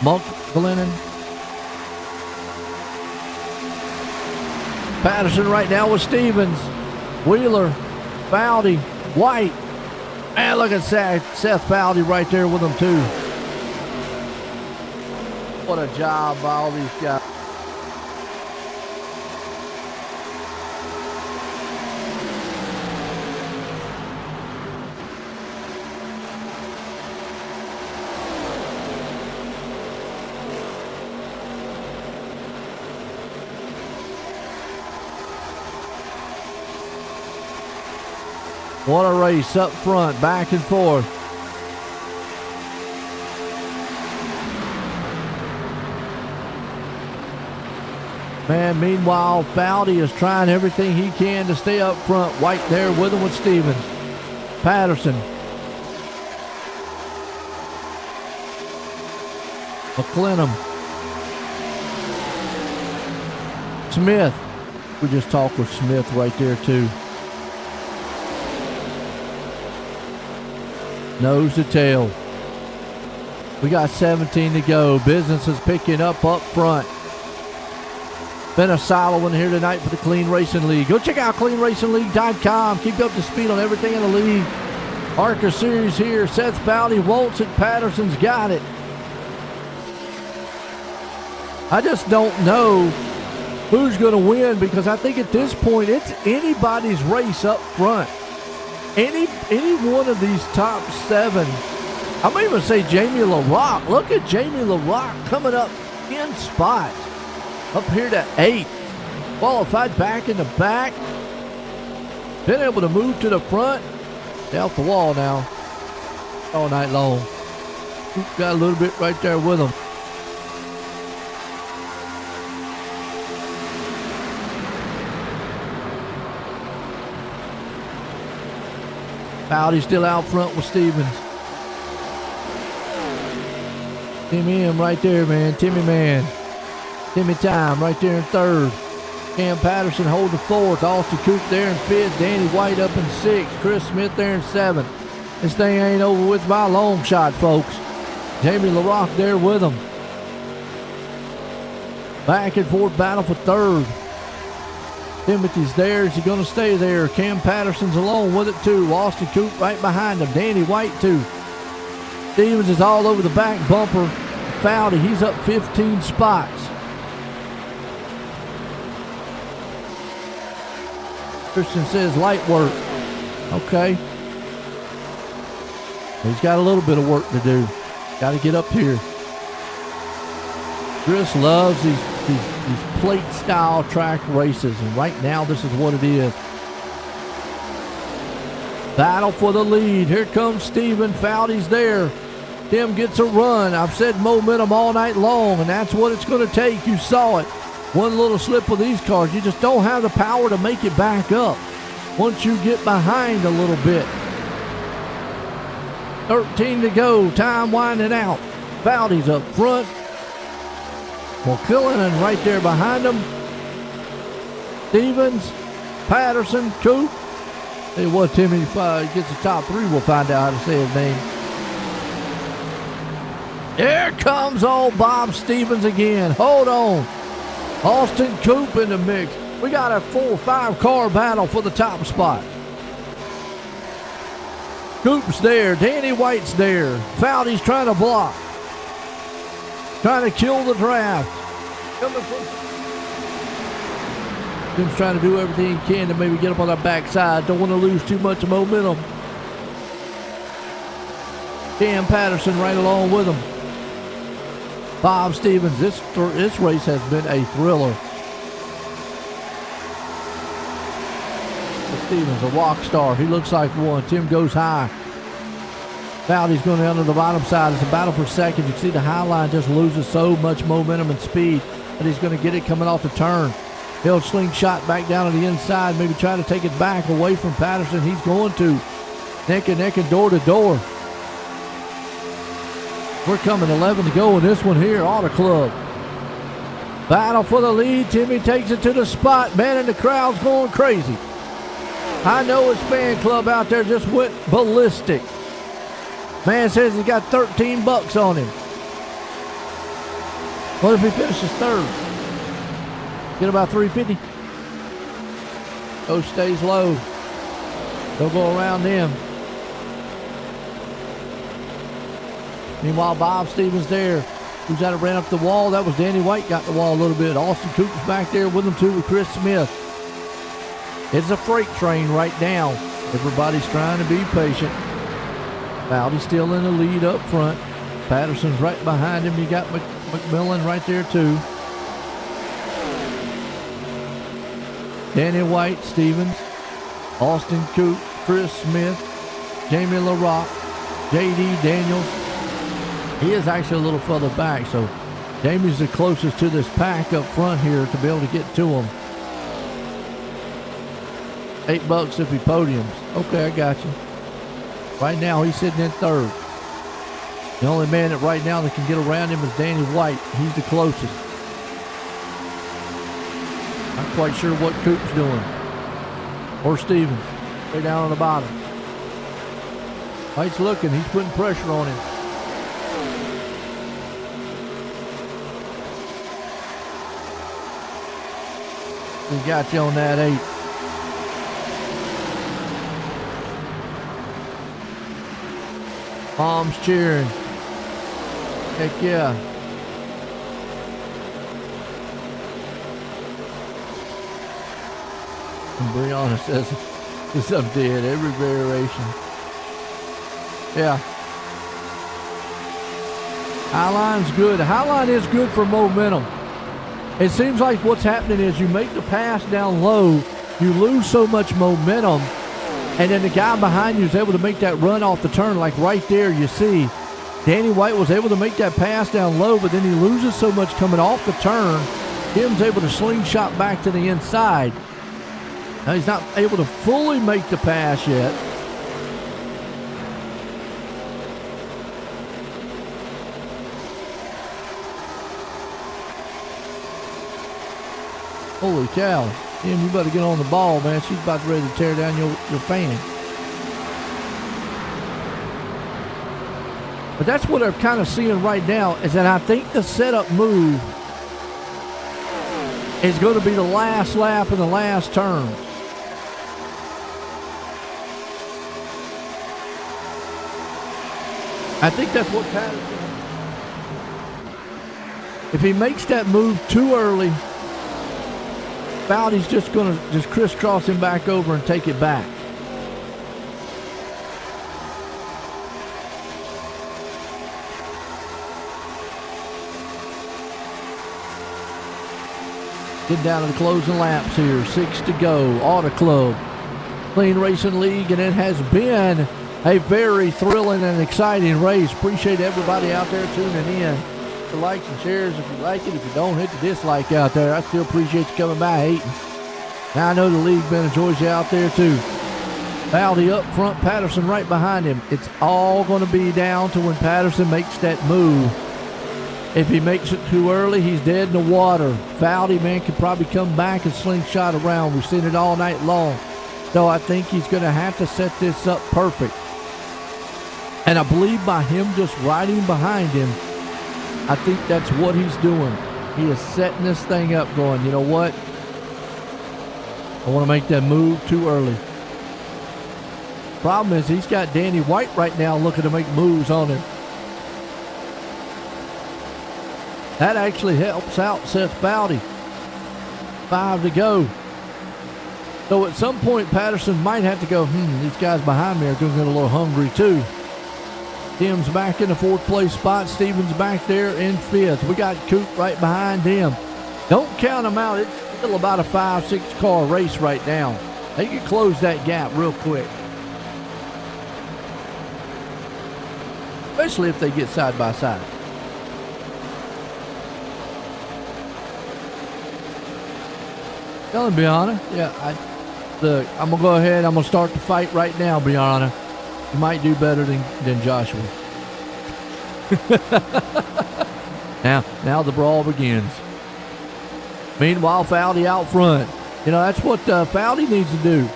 Monk Glennon. Patterson right now with Stevens. Wheeler. Foudy. White. Man, look at Seth Foudy right there with them too. What a job by all these guys. What a race up front, back and forth. Man, meanwhile, Foudy is trying everything he can to stay up front. White there with him with Stevens. Patterson. McClendon. Smith. We just talked with Smith right there too. Nose to tail. We got 17 to go. Business is picking up front. Been a solid one here tonight for the Clean Racing League. Go check out cleanracingleague.com. Keep up to speed on everything in the league. ARCA Series here. Seth Foudy wants it. Patterson's got it. I just don't know who's going to win because I think at this point it's anybody's race up front. Any one of these top 7. I'm going to even say Jamie LaRock. Look at Jamie LaRock coming up 10 spots. Up here to 8. Qualified back in the back. Been able to move to the front. Stay off the wall now. All night long. Got a little bit right there with him. Foudy still out front with Stevens. Timmy M right there, man. Timmy man. Timmy Time right there in 3rd. Cam Patterson holding 4th. Austin Coop there in 5th. Danny White up in 6th. Chris Smith there in 7th. This thing ain't over with by a long shot, folks. Jamie LaRock there with him. Back and forth battle for 3rd. Timothy's there. Is he going to stay there? Cam Patterson's along with it too. Austin Coop right behind him. Danny White too. Stevens is all over the back bumper. Foudy, he's up 15 spots. Christian says light work. Okay. He's got a little bit of work to do. Got to get up here. Chris loves these plate style track races, and right now this is what it is. Battle for the lead. Here comes Steven. Foudy's there. Tim gets a run. I've said momentum all night long, and that's what it's going to take. You saw it. One little slip with these cars. You just don't have the power to make it back up once you get behind a little bit. 13 to go. Time winding out. Foudy's up front. McClellan right there behind him. Stevens, Patterson, Coop. Hey, what Timmy gets the top 3, we'll find out how to say his name. Here comes old Bob Stevens again. Hold on. Austin Coop in the mix. We got a 4-5 car battle for the top spot. Coop's there. Danny White's there. Foudy's trying to block. Trying to kill the draft. Coming from. Tim's trying to do everything he can to maybe get up on that backside. Don't want to lose too much momentum. Cam Patterson right along with him. Bob Stevens, this race has been a thriller. Stevens, a rock star. He looks like one. Tim goes high. Foudy's going down to the bottom side. It's a battle for second. You see the high line just loses so much momentum and speed, but he's going to get it coming off the turn. He'll slingshot back down to the inside, maybe try to take it back away from Patterson. He's going to. Neck and neck and door to door. We're coming 11 to go in this one here, Auto Club. Battle for the lead. Timmy takes it to the spot. Man, and the crowd's going crazy. I know his fan club out there just went ballistic. Man says he's got 13 bucks on him. What if he finishes 3rd? Get about 350. Oh, stays low. They'll go around him. Meanwhile, Bob Stevens there. Who's out of ran up the wall? That was Danny White got the wall a little bit. Austin Cooper's back there with him too with Chris Smith. It's a freight train right now. Everybody's trying to be patient. Foudy's still in the lead up front. Patterson's right behind him. You got McMillan right there too. Danny White, Stevens, Austin Coop, Chris Smith, Jamie LaRock, J.D. Daniels. He is actually a little further back, so Jamie's the closest to this pack up front here to be able to get to him. $8 if he podiums. Okay, I got you. Right now, he's sitting in third. The only man that right now that can get around him is Danny White. He's the closest. Not quite sure what Coop's doing. Or Steven. Way down on the bottom. White's looking. He's putting pressure on him. He got you on that 8. Mom's cheering. Heck yeah. And Brianna says it's up dead every variation. Yeah. Highline's good. Highline is good for momentum. It seems like what's happening is you make the pass down low, you lose so much momentum, and then the guy behind you is able to make that run off the turn. Like right there, you see Danny White was able to make that pass down low, but then he loses so much coming off the turn. Tim's able to slingshot back to the inside. Now he's not able to fully make the pass yet. Holy cow. Tim, you better get on the ball, man. She's about ready to tear down your fan. But that's what I'm kind of seeing right now, is that I think the setup move is going to be the last lap and the last turn. I think that's what Patterson. If he makes that move too early, Bowdy's just going to just crisscross him back over and take it back. Get down to the closing laps here. 6 to go. Auto Club Clean Racing League, and it has been a very thrilling and exciting race. Appreciate everybody out there tuning in. The likes and shares if you like it. If you don't, hit the dislike out there. I still appreciate you coming by hating. Now I know the league man enjoys you out there too. Bowdy up front, Patterson right behind him. It's all going to be down to when Patterson makes that move. If he makes it too early, he's dead in the water. Bowdy, man, could probably come back and slingshot around. We've seen it all night long. So I think he's going to have to set this up perfect. And I believe by him just riding behind him, I think that's what he's doing. He is setting this thing up going, you know what? I want to make that move too early. Problem is he's got Danny White right now looking to make moves on him. That actually helps out Seth Bowdy. 5 to go. So at some point Patterson might have to go, these guys behind me are going to get a little hungry too. Tim's back in the 4th place spot. Stevens back there in 5th. We got Coop right behind him. Don't count them out. It's still about a 5-6 car race right now. They can close that gap real quick. Especially if they get side by side. Tell him, Brianna. Yeah, look, I'm going to go ahead. I'm going to start the fight right now, Brianna. You might do better than Joshua. Now the brawl begins. Meanwhile, Fowdy out front. You know, that's what Fowdy needs to do.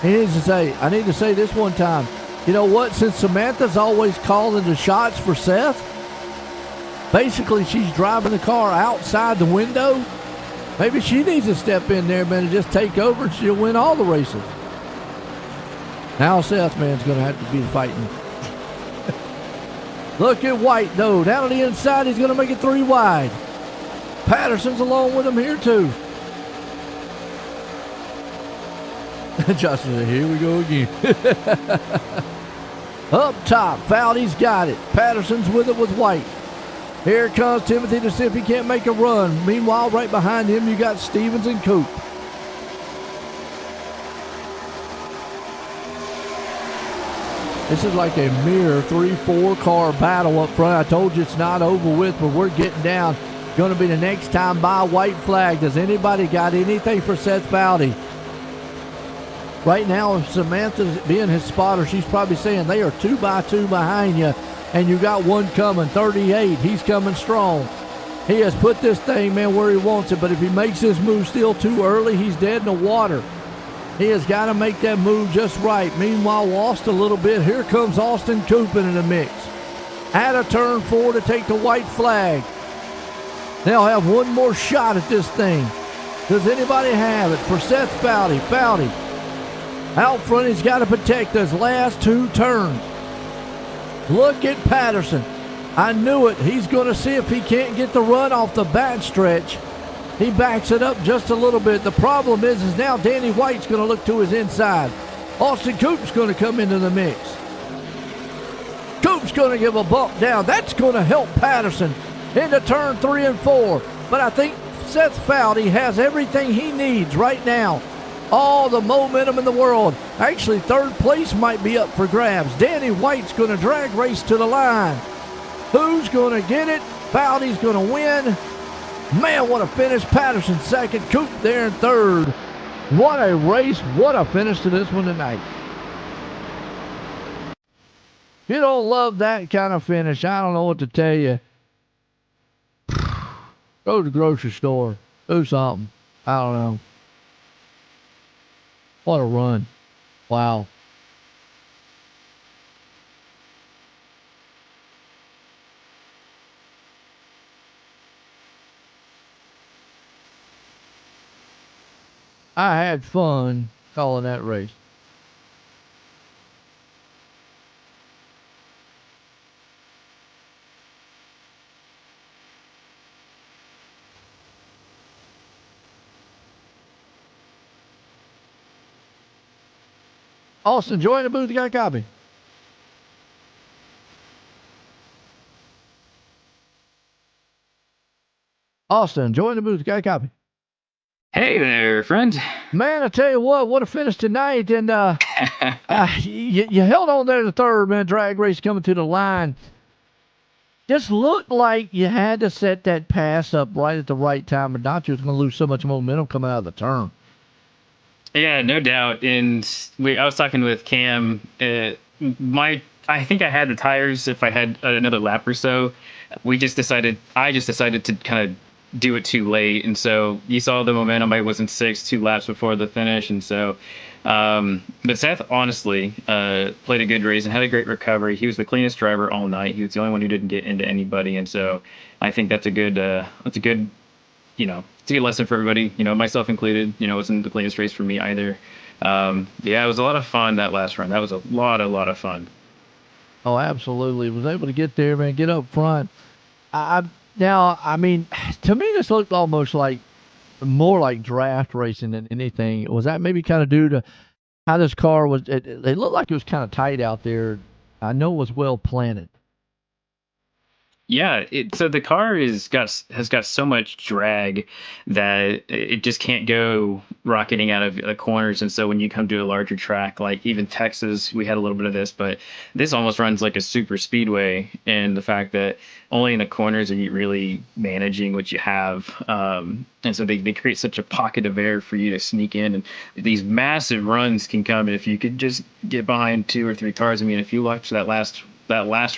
He needs to say, I need to say this one time. You know what? Since Samantha's always calling the shots for Seth, basically she's driving the car outside the window. Maybe she needs to step in there, man, and just take over, and she'll win all the races. Now Seth, man's going to have to be fighting. Look at White, though. Down on the inside, he's going to make it 3 wide. Patterson's along with him here, too. Josh said, here we go again. Up top, Fowdy's got it. Patterson's with it with White. Here comes Timothy to see if he can't make a run. Meanwhile, right behind him, you got Stevens and Coop. This is like a mere 3-4 car battle up front. I told you it's not over with, but we're getting down. Going to be the next time by white flag. Does anybody got anything for Seth Foudy? Right now, if Samantha's being his spotter, she's probably saying they are 2 by 2 behind you, and you got one coming, 38. He's coming strong. He has put this thing, man, where he wants it, but if he makes his move still too early, he's dead in the water. He has got to make that move just right. Meanwhile, lost a little bit. Here comes Austin Coopin in the mix. At a turn 4 to take the white flag. They'll have one more shot at this thing. Does anybody have it for Seth Foudy? Foudy out front, he's got to protect those last 2 turns. Look at Patterson. I knew it. He's going to see if he can't get the run off the back stretch. He backs it up just a little bit. The problem is now Danny White's going to look to his inside. Austin Coop's going to come into the mix. Coop's going to give a bump down. That's going to help Patterson into turn 3 and 4. But I think Seth Foudy has everything he needs right now. All the momentum in the world. Actually, 3rd place might be up for grabs. Danny White's going to drag race to the line. Who's going to get it? Foudy's going to win. Man, what a finish. Patterson 2nd. Coop there in 3rd. What a race. What a finish to this one tonight. You don't love that kind of finish, I don't know what to tell you. Go to the grocery store. Do something. I don't know. What a run. Wow. I had fun calling that race. Austin, join the booth. You got a copy. Austin, join the booth. You got a copy. Hey there, friend. Man, I tell you what a finish tonight. And you held on there to 3rd, man. Drag race coming to the line. Just looked like you had to set that pass up right at the right time, but not you was going to lose so much momentum coming out of the turn. Yeah, no doubt. And I was talking with Cam. I think I had the tires if I had another lap or so. I just decided to kind of do it too late. And so you saw the momentum. I was in 6th, 2 laps before the finish. And so, but Seth honestly played a good race and had a great recovery. He was the cleanest driver all night. He was the only one who didn't get into anybody. And so I think that's a good, it's a good lesson for everybody, myself included. It wasn't the cleanest race for me either. Yeah, it was a lot of fun that last run. That was a lot of fun. Oh, absolutely. Was able to get there, man, get up front. Now, I mean, to me, this looked almost like more like draft racing than anything. Was that maybe kind of due to how this car was? It looked like it was kind of tight out there. I know it was well planted. Yeah, so the car has got so much drag that it just can't go rocketing out of the corners. And so when you come to a larger track, like even Texas, we had a little bit of this, but this almost runs like a super speedway. And the fact that only in the corners are you really managing what you have. And so they create such a pocket of air for you to sneak in. And these massive runs can come if you could just get behind 2 or 3 cars. I mean, if you watch that last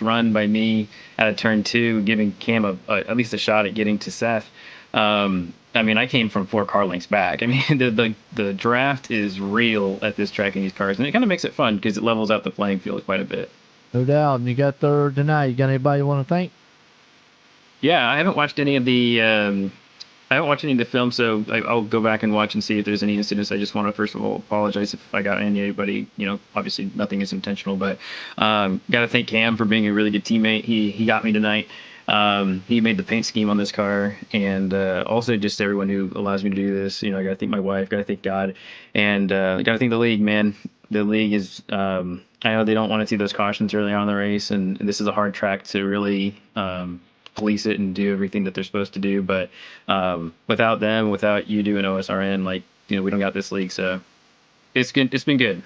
run by me out of turn 2, giving Cam at least a shot at getting to Seth. I mean, I came from 4 car lengths back. I mean, the draft is real at this track in these cars, and it kind of makes it fun because it levels out the playing field quite a bit. No doubt. And you got 3rd tonight. You got anybody you want to thank? Yeah, I haven't watched any of the film, so I'll go back and watch and see if there's any incidents. I just want to first of all apologize if I got anybody. Obviously nothing is intentional, but got to thank Cam for being a really good teammate. He got me tonight. He made the paint scheme on this car, and also just everyone who allows me to do this. I got to thank my wife, got to thank God, and got to thank the league, man. The league is. I know they don't want to see those cautions early on in the race, and this is a hard track to really police it and do everything that they're supposed to do. But without them, without you doing OSRN, we don't got this league. So it's good. It's been good.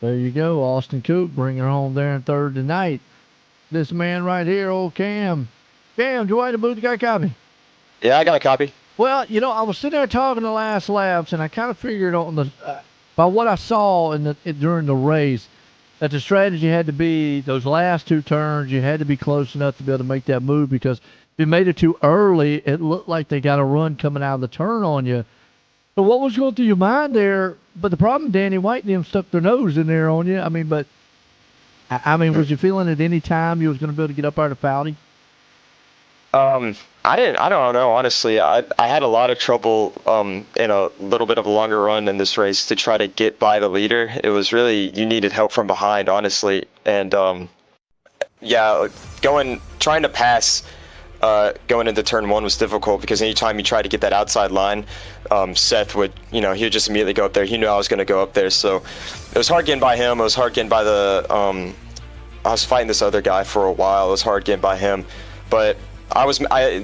There you go, Austin Coop bringing her home there in third tonight. This man right here, old Cam. Cam, do you want the booth got a copy? Yeah, I got a copy. Well, I was sitting there talking the last laps, and I kind of figured on the by what I saw during the race that the strategy had to be those last 2 turns. You had to be close enough to be able to make that move because if you made it too early, it looked like they got a run coming out of the turn on you. So what was going through your mind there? But the problem, Danny White and them stuck their nose in there on you. I mean, was you feeling at any time you was going to be able to get up out of Foudy? I don't know, honestly. I had a lot of trouble in a little bit of a longer run in this race to try to get by the leader. It was really, you needed help from behind, honestly. And trying to pass going into turn 1 was difficult because anytime you tried to get that outside line, Seth would, he would just immediately go up there. He knew I was going to go up there, so it was hard getting by him. It was hard getting by I was fighting this other guy for a while. It was hard getting by him, but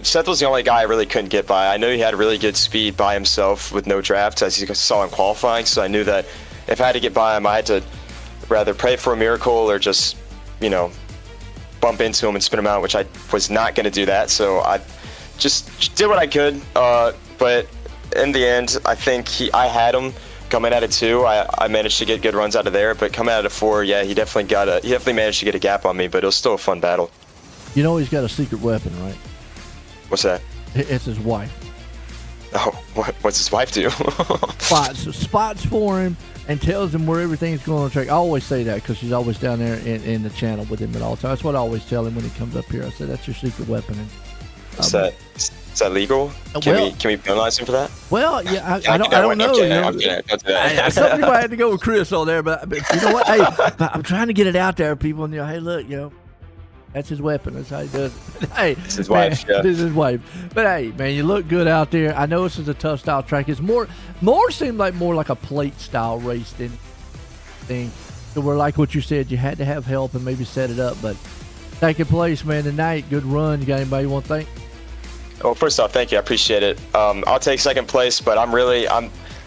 Seth was the only guy I really couldn't get by. I knew he had really good speed by himself with no draft, as you saw in qualifying, so I knew that if I had to get by him, I had to rather pray for a miracle or just, bump into him and spin him out, which I was not going to do that, so I just did what I could, but in the end, I think I had him coming out of 2. I managed to get good runs out of there, but coming out of 4, yeah, he definitely managed to get a gap on me, but it was still a fun battle. He's got a secret weapon, right? What's that? It's his wife. Oh, what's his wife do? spots for him and tells him where everything's going on track. I always say that because she's always down there in the channel with him at all times. That's what I always tell him when he comes up here. I say, that's your secret weapon. And, is that legal? Can we penalize him for that? Well, yeah, I don't know. I'm kidding. Some people had to go with Chris on there, but you know what? Hey, I'm trying to get it out there, people. And hey, look, that's his weapon. That's how he does it. Hey, it's his wife. Yeah. This is his wife. But hey, man, you look good out there. I know this is a tough style track. It's more seemed like more like a plate style race than thing. So we're like what you said. You had to have help and maybe set it up. But second place, man, tonight. Good run. You got anybody you want to thank? Well, first off, thank you. I appreciate it. I'll take second place, but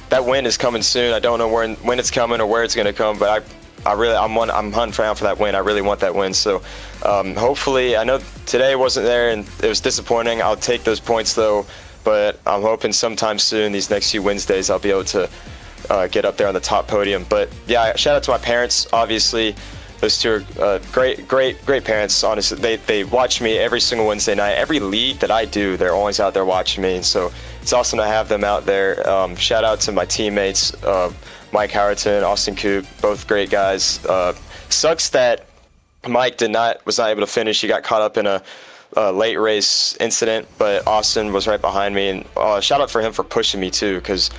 that win is coming soon. I don't know when it's coming or where it's going to come, but I'm hunting around for that win. I really want that win. So hopefully, I know today wasn't there and it was disappointing. I'll take those points though, but I'm hoping sometime soon, these next few Wednesdays, I'll be able to get up there on the top podium. But yeah, shout out to my parents. Obviously, those 2 are great parents. Honestly, they watch me every single Wednesday night. Every league that I do, they're always out there watching me. And so it's awesome to have them out there. Shout out to my teammates, Mike Howerton, Austin Coop, both great guys. Sucks that Mike was not able to finish. He got caught up in a late race incident, but Austin was right behind me. And shout out for him for pushing me too, because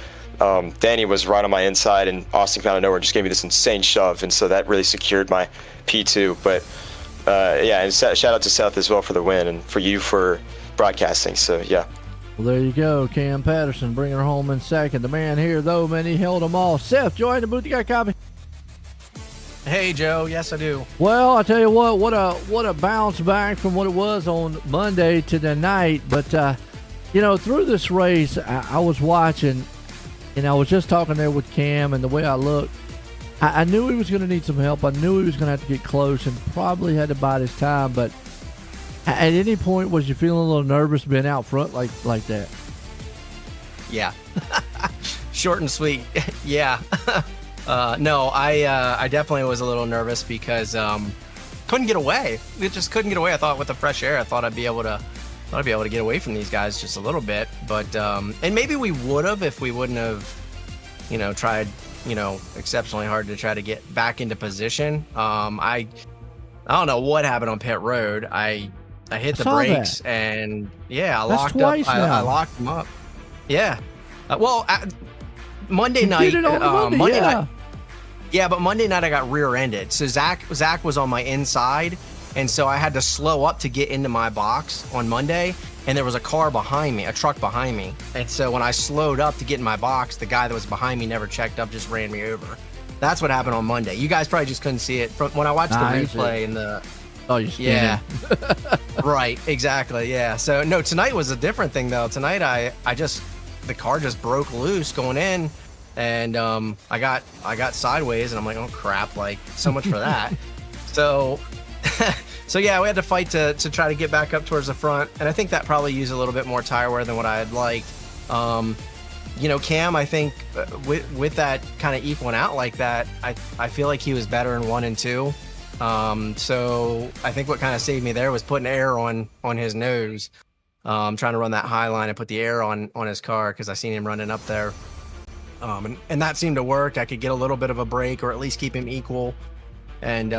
Danny was right on my inside, and Austin out of nowhere just gave me this insane shove, and so that really secured my P2. But and shout out to Seth as well for the win, and for you for broadcasting. So yeah. Well, there you go. Cam Patterson bringing her home in second. The man here, though, man, he held them all. Seth, join the booth. You got a copy? Hey, Joe. Yes, I do. Well, I tell you what a bounce back from what it was on Monday to tonight. But, through this race, I was watching, and I was just talking there with Cam, and the way I looked, I knew he was going to need some help. I knew he was going to have to get close and probably had to bide his time. But at any point, was you feeling a little nervous being out front like that? Yeah. Short and sweet. Yeah. No, I definitely was a little nervous because couldn't get away. It just couldn't get away. I thought with the fresh air, I thought I'd be able to get away from these guys just a little bit. But and maybe we would have if we wouldn't have, tried, exceptionally hard to try to get back into position. I don't know what happened on pit road. I hit the brakes and I locked them up. Yeah. Monday night. Monday night. Yeah, but Monday night I got rear-ended. So Zach was on my inside, and so I had to slow up to get into my box on Monday. And there was a truck behind me. And so when I slowed up to get in my box, the guy that was behind me never checked up, just ran me over. That's what happened on Monday. You guys probably just couldn't see it from when I watched the replay and the. Oh, you're spinning. Yeah. Right. Exactly. Yeah. So no, tonight was a different thing though. Tonight the car just broke loose going in, and I got sideways, and I'm like, oh crap, like so much for that. So so yeah, we had to fight to try to get back up towards the front, and I think that probably used a little bit more tire wear than what I had liked. You know, Cam, I think with that kind of equaling out like that, I feel like he was better in 1 and 2. So I think what kind of saved me there was putting air on his nose. Trying to run that high line and put the air on his car, because I seen him running up there. And that seemed to work. I could get a little bit of a break, or at least keep him equal. And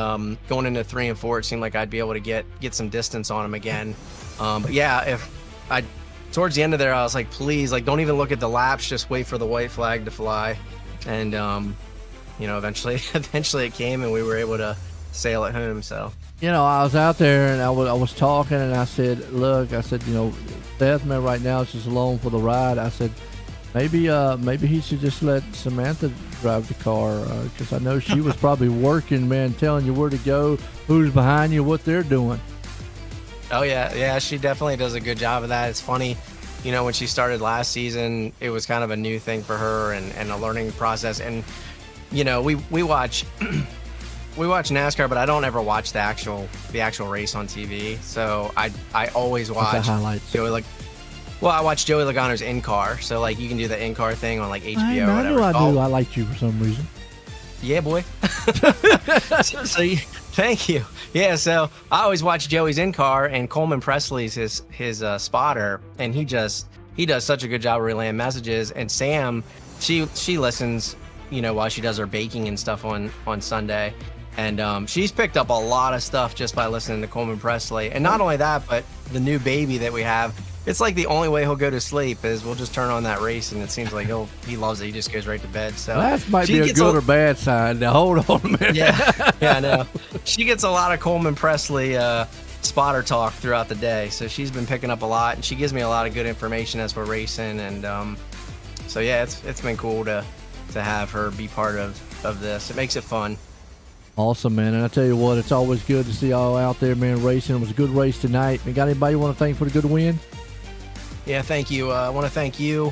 going into 3 and 4, it seemed like I'd be able to get some distance on him again. But yeah, towards the end of there, I was like, please, like, don't even look at the laps, just wait for the white flag to fly. And you know, eventually it came, and we were able to sail it home. So You know, I was out there and I was talking, and I said, look, I said, you know, Seth, man, right now is just along for the ride. I said, maybe he should just let Samantha drive the car, because I know she was probably working, man, telling you where to go, who's behind you, what they're doing. Oh yeah, she definitely does a good job of that. It's funny, you know, when she started last season, it was kind of a new thing for her and a learning process. And you know, we watch we watch NASCAR, but I don't ever watch the actual race on TV. So I always watch the highlights. I watch Joey Logano's in-car. So like you can do the in-car thing on like HBO or whatever. I do. I liked you for some reason. Yeah, boy. Thank you. Yeah, so I always watch Joey's in-car, and Coleman Presley's his spotter, and he does such a good job of relaying messages. And Sam, she listens, you know, while she does her baking and stuff on Sunday. And she's picked up a lot of stuff just by listening to Coleman Presley. And not only that, but the new baby that we have, it's like the only way he'll go to sleep is we'll just turn on that race, and it seems like he loves it. He just goes right to bed. So that might be a good or bad sign. Now hold on a minute. Yeah, I know. She gets a lot of Coleman Presley spotter talk throughout the day, so she's been picking up a lot, and she gives me a lot of good information as we're racing. And so yeah, it's been cool to have her be part of this. It makes it fun. Awesome, man. And I tell you what, it's always good to see y'all out there, man, racing. It was a good race tonight. You got anybody you want to thank for the good win? Yeah, thank you. I want to thank you,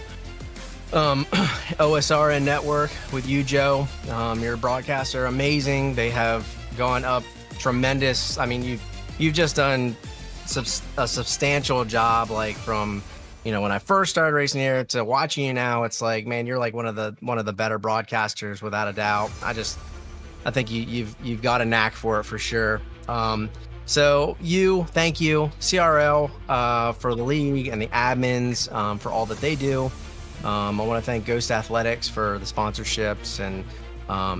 OSRN Network, with you, Joe. Your broadcasts are amazing. They have gone up tremendous. I mean, you've just done a substantial job, like from, you know, when I first started racing here to watching you now. It's like, man, you're like one of the better broadcasters without a doubt. I think you've got a knack for it for sure. So thank you, CRL, for the league and the admins, for all that they do. I want to thank Ghost Athletics for the sponsorships, and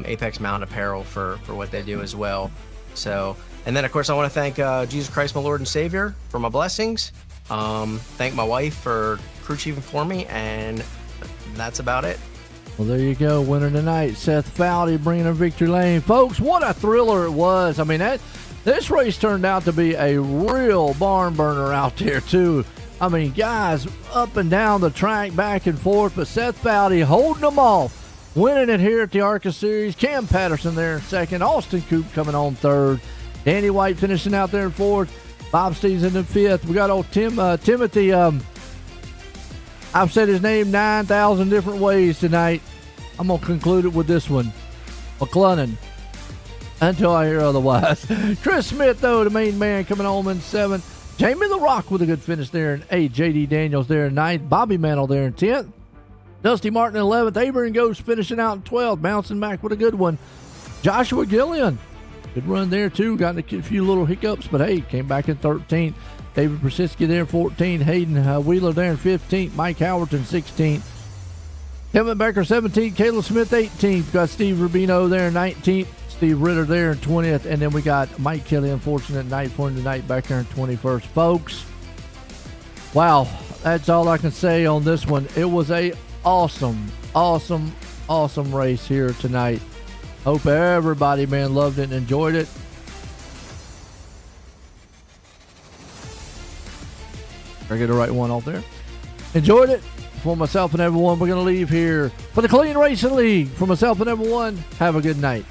Apex Mountain Apparel for what they do as well. So, and then of course I want to thank Jesus Christ, my Lord and Savior, for my blessings. Thank my wife for crew chiefing for me, and that's about it. Well, there you go. Winner tonight, Seth Fowdy bringing in victory lane. Folks, what a thriller it was. I mean, this race turned out to be a real barn burner out there, too. I mean, guys up and down the track, back and forth, but Seth Fowdy holding them off, winning it here at the ARCA Series. Cam Patterson there in second. Austin Coop coming on third. Danny White finishing out there in fourth. Bob Stevenson in fifth. We got old Timothy. I've said his name 9,000 different ways tonight. I'm going to conclude it with this one. McClellan. Until I hear otherwise. Chris Smith, though, the main man, coming home in seventh. Jamie the Rock with a good finish there in eighth. J.D. Daniels there in ninth. Bobby Mantle there in 10th. Dusty Martin in 11th. Abraham Ghost finishing out in 12th. Bouncing back with a good one. Joshua Gillian. Good run there, too. Got a few little hiccups, but hey, came back in 13th. David Persisky there in 14th. Hayden Wheeler there in 15th. Mike Howerton 16th. Kevin Becker 17th. Caleb Smith 18th. Got Steve Rubino there in 19th. Steve Ritter there in 20th. And then we got Mike Kelly, unfortunate night for him tonight, back there in 21st. Folks, wow, that's all I can say on this one. It was a awesome race here tonight. Hope everybody, man, loved it and enjoyed it. I get the right one out there. Enjoyed it. For myself and everyone, we're going to leave here for the Clean Racing League. For myself and everyone, have a good night.